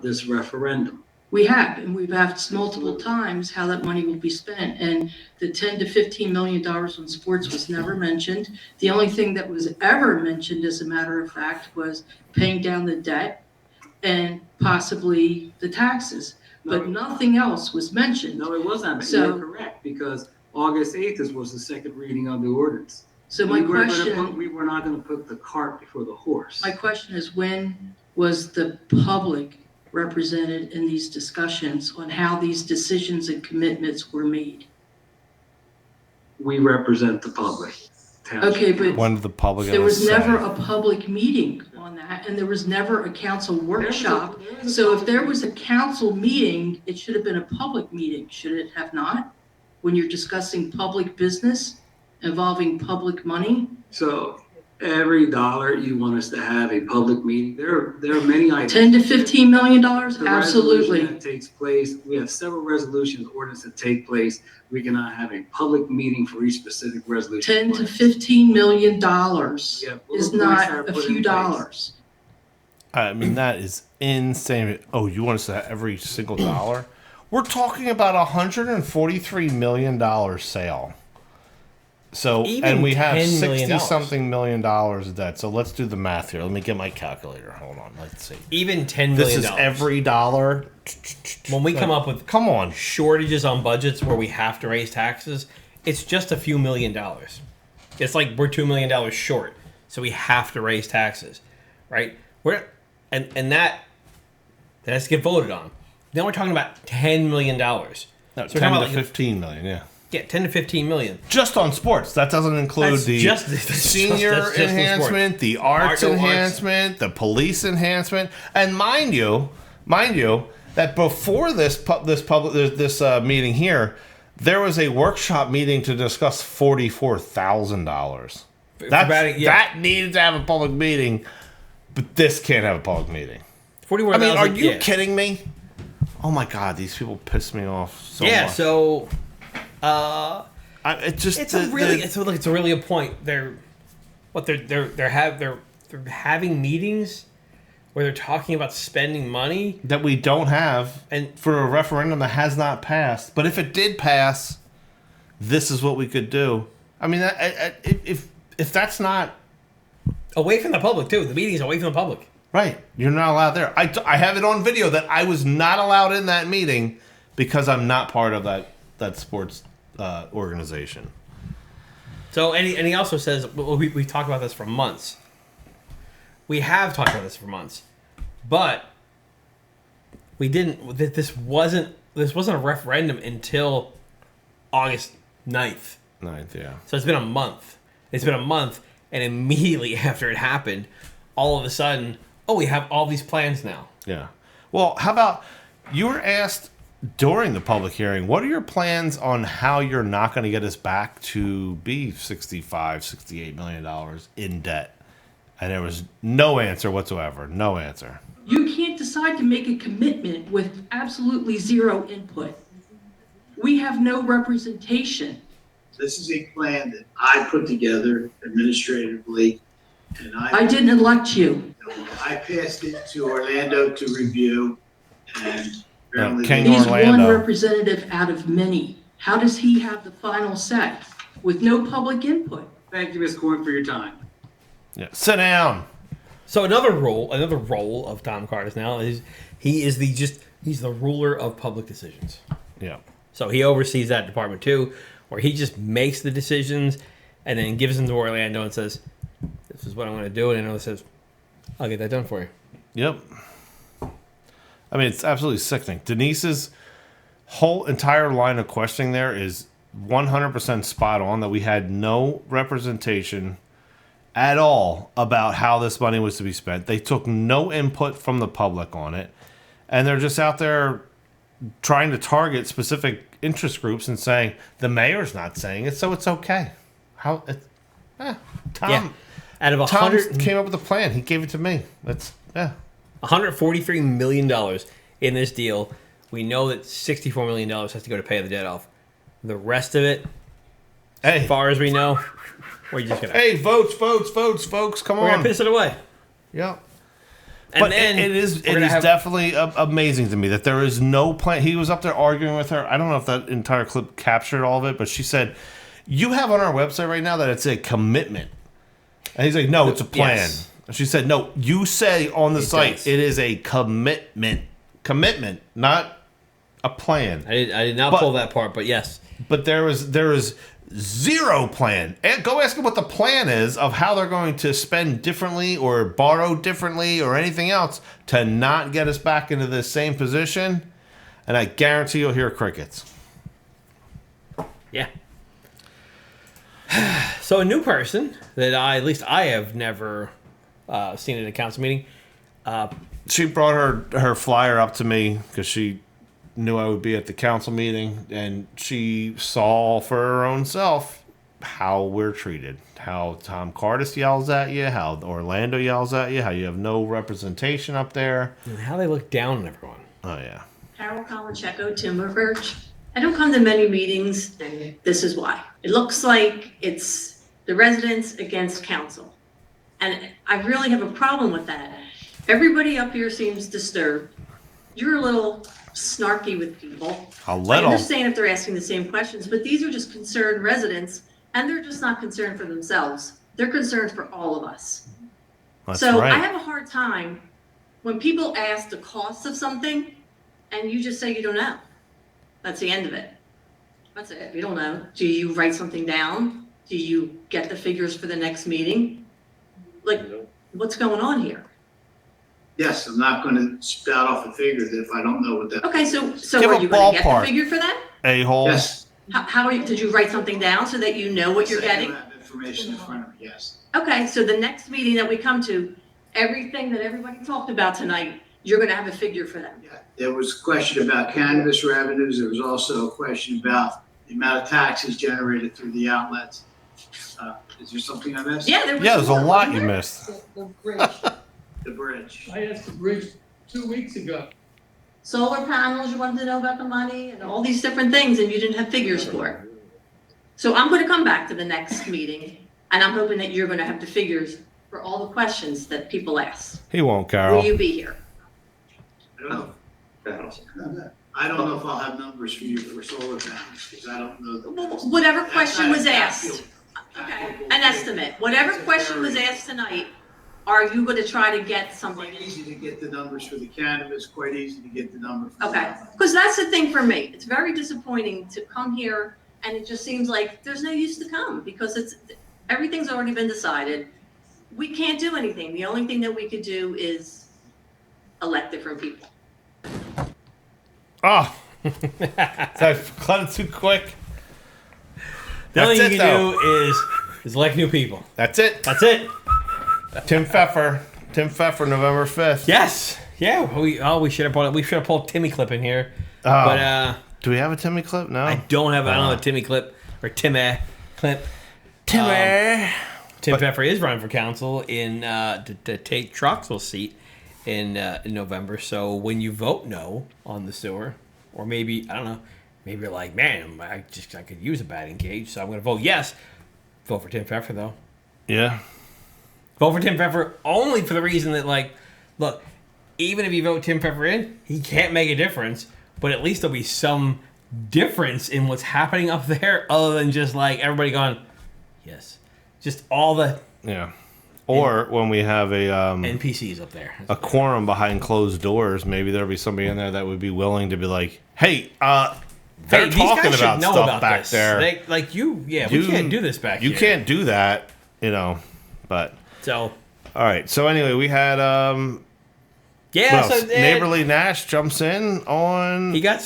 this referendum. We have, and we've asked multiple times how that money will be spent, and the 10 to 15 million dollars on sports was never mentioned. The only thing that was ever mentioned, as a matter of fact, was paying down the debt and possibly the taxes, but nothing else was mentioned. No, it wasn't. So- You're correct, because August 8th was the second reading of the ordinance. So my We were not gonna put the cart before the horse. My question is, when was the public represented in these discussions on how these decisions and commitments were made? We represent the public. Okay, but When did the public there was say? never a public meeting on that, and there was never a council workshop. So if there was a council meeting, it should have been a public meeting, should it have not? when you're discussing public business involving public money? So every dollar you want us to have a public meeting, there are many items. 10 to 15 million dollars? The Absolutely. resolution that takes place, we have several resolutions, ordinance that take place. We cannot have a public meeting for each specific resolution. 10 to 15 million dollars Yeah, is we'll not start a putting few in place. dollars. I mean, that is insane. Oh, you want us to have every single dollar? We're talking about $143 million sale. So, Even and we have $10 million. 60-something million dollars of debt. So let's do the math here. Let me get my calculator. Hold on. Let's see. Even $10 million. This is every dollar. When we come up with Come on. shortages on budgets where we have to raise taxes, it's just a few $1,000,000. It's like we're $2 million short, so we have to raise taxes, right? That has to get voted on. Then we're talking about $10 million. No, So 10 to 15 million, yeah. Yeah, 10 to 15 million. Just on sports. That doesn't include That's the just senior in sports. enhancement, the arts Arts. enhancement, the police enhancement, and mind you, that before this meeting here, there was a workshop meeting to discuss $44,000. That needed to have a public meeting, but this can't have a public meeting. I mean, are you kidding me? Oh my God, these people piss me off so much. So it's really a point. They're having meetings where they're talking about spending money that we don't have, and for a referendum that has not passed. But if it did pass, this is what we could do. I mean, if that's not away from the public too, the meeting's away from the public. Right, you're not allowed there. I have it on video that I was not allowed in that meeting because I'm not part of that sports organization. So, and he also says, we talked about this for months. We have talked about this for months, but we didn't. This wasn't a referendum until August 9th. 9th, yeah. So it's been a month. And immediately after it happened, all of a sudden, we have all these plans now. Yeah. Well, how about you were asked during the public hearing, what are your plans on how you're not going to get us back to be $68 million in debt? And there was no answer whatsoever. No answer. You can't decide to make a commitment with absolutely zero input. We have no representation. This is a plan that I put together administratively, and I didn't elect you. I passed it to Orlando to review, and apparently He's one representative out of many. How does he have the final say with no public input? Thank you, Ms. Corn, for your time. Yeah, sit down. So another role of Tom Carter's now is he's the ruler of public decisions. Yeah. So he oversees that department too, where he just makes the decisions and then gives them to Orlando and says, "This is what I'm going to do," and Orlando says, "I'll get that done for you." Yep. I mean, it's absolutely sickening. Denise's whole entire line of questioning there is 100% spot on, that we had no representation at all about how this money was to be spent. They took no input from the public on it, and they're just out there trying to target specific interest groups and saying the mayor's not saying it, so it's okay. Tom Out of Tom came up with a plan. He gave it to me. $143 million in this deal. We know that $64 million has to go to pay the debt off. The rest of it, as far as we know, we're just gonna votes, folks. Come on, we're gonna piss it away. Yeah. And but then it is definitely amazing to me that there is no plan. He was up there arguing with her. I don't know if that entire clip captured all of it, but she said, "You have on our website right now that it's a commitment," and he's like, "No, it's a plan." Yes. And she said, "No, you say on the site it is a commitment, not a plan." I did not pull that part, but yes. But there is zero plan. And go ask them what the plan is of how they're going to spend differently or borrow differently or anything else to not get us back into the same position. And I guarantee you'll hear crickets. Yeah. So a new person that at least I have never seen at a council meeting. She brought her flyer up to me because she knew I would be at the council meeting, and she saw for her own self how we're treated. How Tom Cardis yells at you, how Orlando yells at you, how you have no representation up there. And how they look down on everyone. Oh, yeah. Carol Colacheco, Timberverge. I don't come to many meetings, and this is why. It looks like it's the residents against council. And I really have a problem with that. Everybody up here seems disturbed. You're a little snarky with people. A I little. understand if they're asking the same questions, but these are just concerned residents, and they're just not concerned for themselves. They're concerned for all of us. That's So right. I have a hard time when people ask the cost of something and you just say you don't know. That's the end of it. That's it. You don't know. Do you write something down? Do you get the figures for the next meeting? Like, what's going on here? Yes, I'm not gonna spout off a figure that if I don't know what that. Okay, so Give are a you going to get the ballpark. figure for that? A-hole. Yes. How are you, did you write something down so that you know what you're Yes, I do getting? have information in front of me, yes. Okay, so the next meeting that we come to, everything that everybody talked about tonight, you're gonna have a figure for them. Yeah, there was a question about cannabis revenues. There was also a question about the amount of taxes generated through the outlets. Is there something I missed? Yeah, there was. Yeah, there's a more, lot wasn't you there? missed. The bridge. The bridge. I asked the bridge 2 weeks ago. Solar panels, you wanted to know about the money and all these different things, and you didn't have figures for it. So I'm gonna come back to the next meeting, and I'm hoping that you're gonna have the figures for all the questions that people ask. He won't, Will Carol. you be here? I don't know. I don't know if I'll have numbers for you for solar panels, because I don't know. Whatever question was asked, That's okay, an estimate, whatever question was asked tonight, are you gonna try to get something? Quite easy to get the numbers for the cannabis, quite easy to get the number for. Okay, because that's the thing for me. It's very disappointing to come here and it just seems like there's no use to come because everything's already been decided. We can't do anything. The only thing that we could do is elect different people. Oh. I cut it too quick. The only That's thing it, you though. can do is elect new people. That's it. That's it. Tim Pfeffer, November 5th. Yes. Yeah. We should have pulled Timmy clip in here. But do we have a Timmy clip? No. I don't have a Timmy clip or Timmy clip. Timmy. Tim Pfeffer is running for council to take Troxell's seat in November. So when you vote no on the sewer, or maybe I don't know, maybe you're like, man, I could use a batting cage, so I'm going to vote yes. Vote for Tim Pfeffer though. Yeah. Vote for Tim Pfeffer only for the reason that, like, look, even if you vote Tim Pfeffer in, he can't make a difference, but at least there'll be some difference in what's happening up there other than just, like, everybody going, yes. Just all the... Yeah. Or when we have a... NPCs up there. A quorum behind closed doors, maybe there'll be somebody in there that would be willing to be like, hey, they're these talking guys should about know stuff about back this. there. We can't do this back here. You can't do that, but... So... All right, so anyway, we had... Neighborly Nash jumps in on... He got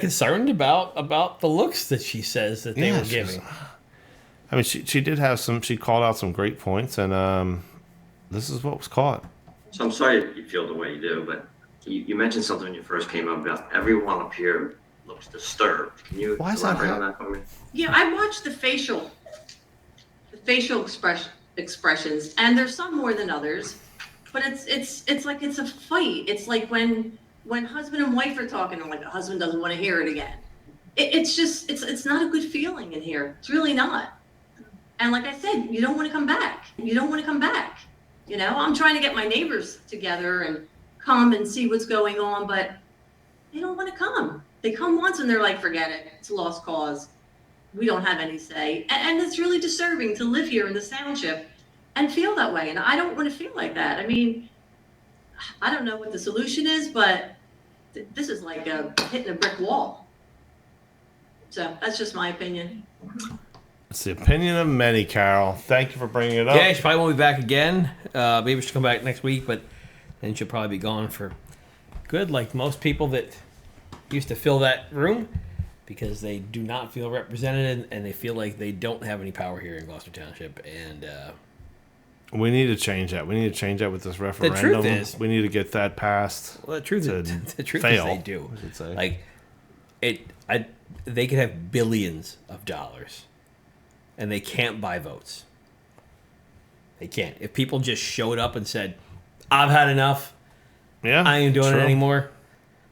concerned about the looks that she says that they were giving. I mean, she did have some... She called out some great points, and this is what was caught. So I'm sorry you feel the way you do, but you mentioned something when you first came up about everyone up here looks disturbed. Can you elaborate on that for me? Yeah, I watched the facial expressions, and there's some more than others, but it's like it's a fight. It's like when husband and wife are talking, and like the husband doesn't want to hear it again. It's not a good feeling in here. It's really not. And like I said, you don't want to come back. You don't want to come back. I'm trying to get my neighbors together and come and see what's going on, but they don't want to come. They come once and they're like, forget it. It's a lost cause. We don't have any say. And it's really disturbing to live here in this township and feel that way. And I don't want to feel like that. I mean, I don't know what the solution is, but this is like hitting a brick wall. So that's just my opinion. It's the opinion of many, Carol. Thank you for bringing it up. Yeah, she probably won't be back again. Maybe she'll come back next week, but then she'll probably be gone for good, like most people that used to fill that room, because they do not feel represented and they feel like they don't have any power here in Gloucester Township. And we need to change that. We need to change that with this referendum. The truth is, we need to get that passed. Well, the truth is they do. I should say. Like, they could have billions of dollars, and they can't buy votes. They can't. If people just showed up and said, "I've had enough. Yeah, I ain't doing true. it anymore."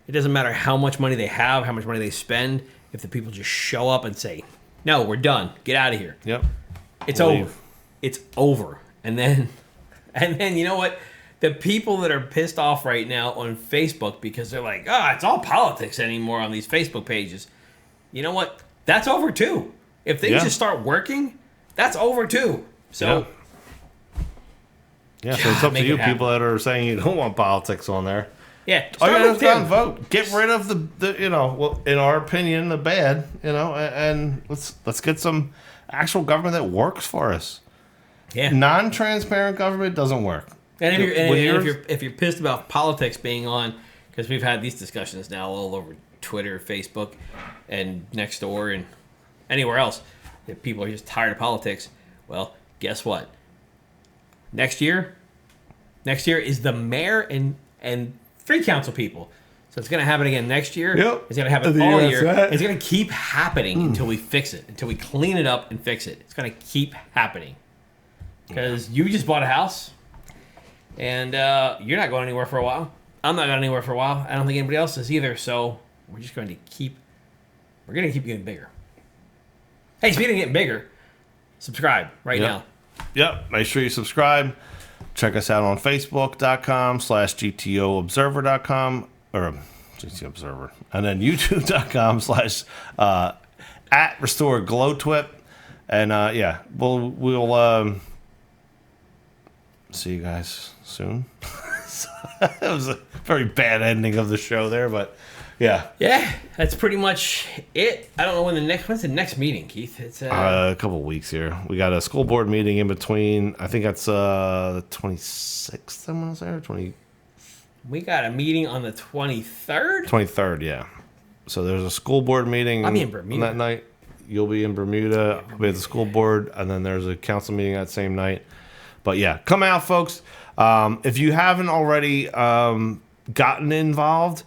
It doesn't matter how much money they have, how much money they spend. If the people just show up and say, "No, we're done. Get out of here." Yep. It's over. It's over. And then you know what? The people that are pissed off right now on Facebook because they're like, it's all politics anymore on these Facebook pages. You know what? That's over too. If they just start working, that's over too. So, so it's up to you, people that are saying you don't want politics on there. Yeah, all you gotta do is go and vote. Get rid of the in our opinion, the bad, and let's get some actual government that works for us. Yeah, non-transparent government doesn't work. And if you're pissed about politics being on, because we've had these discussions now all over Twitter, Facebook, and Nextdoor, and anywhere else, if people are just tired of politics, well, guess what? Next year is the mayor and 3 council people. So it's going to happen again next year. Yep. It's going to happen all year. It's going to keep happening until we fix it, until we clean it up and fix it. It's going to keep happening. Because you just bought a house, and you're not going anywhere for a while. I'm not going anywhere for a while. I don't think anybody else is either. So we're going to keep getting bigger. Hey, speaking of getting bigger, subscribe right now. Yep. Make sure you subscribe. Check us out on Facebook.com/GTOobserver.com or GTO Observer. And then YouTube.com/ @RestoreGlowTwip. And we'll see you guys soon. That was a very bad ending of the show there, but yeah. Yeah, that's pretty much it. I don't know when's the next meeting, Keith? It's a couple of weeks here. We got a school board meeting in between. I think that's the 26th. I'm gonna say, or 20. We got a meeting on the 23rd. 23rd, yeah. So there's a school board meeting. I'll be in Bermuda that night. You'll be in Bermuda. I'll be at the school board, and then there's a council meeting that same night. But yeah, come out, folks. If you haven't already gotten involved,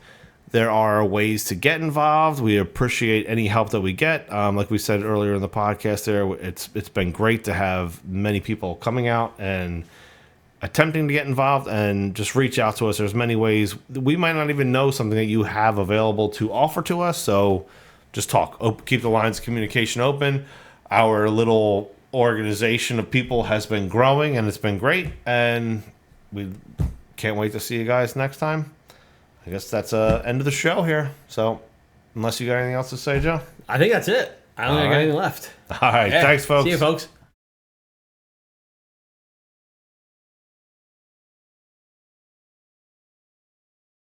there are ways to get involved. We appreciate any help that we get. Like we said earlier in the podcast there, it's been great to have many people coming out and attempting to get involved, and just reach out to us. There's many ways. We might not even know something that you have available to offer to us, so just talk. Keep the lines of communication open. Our little organization of people has been growing, and it's been great, and we can't wait to see you guys next time. I guess that's end of the show here. So, unless you got anything else to say, Joe? I think that's it. I don't think I got anything left. All right. Thanks, folks. See you, folks.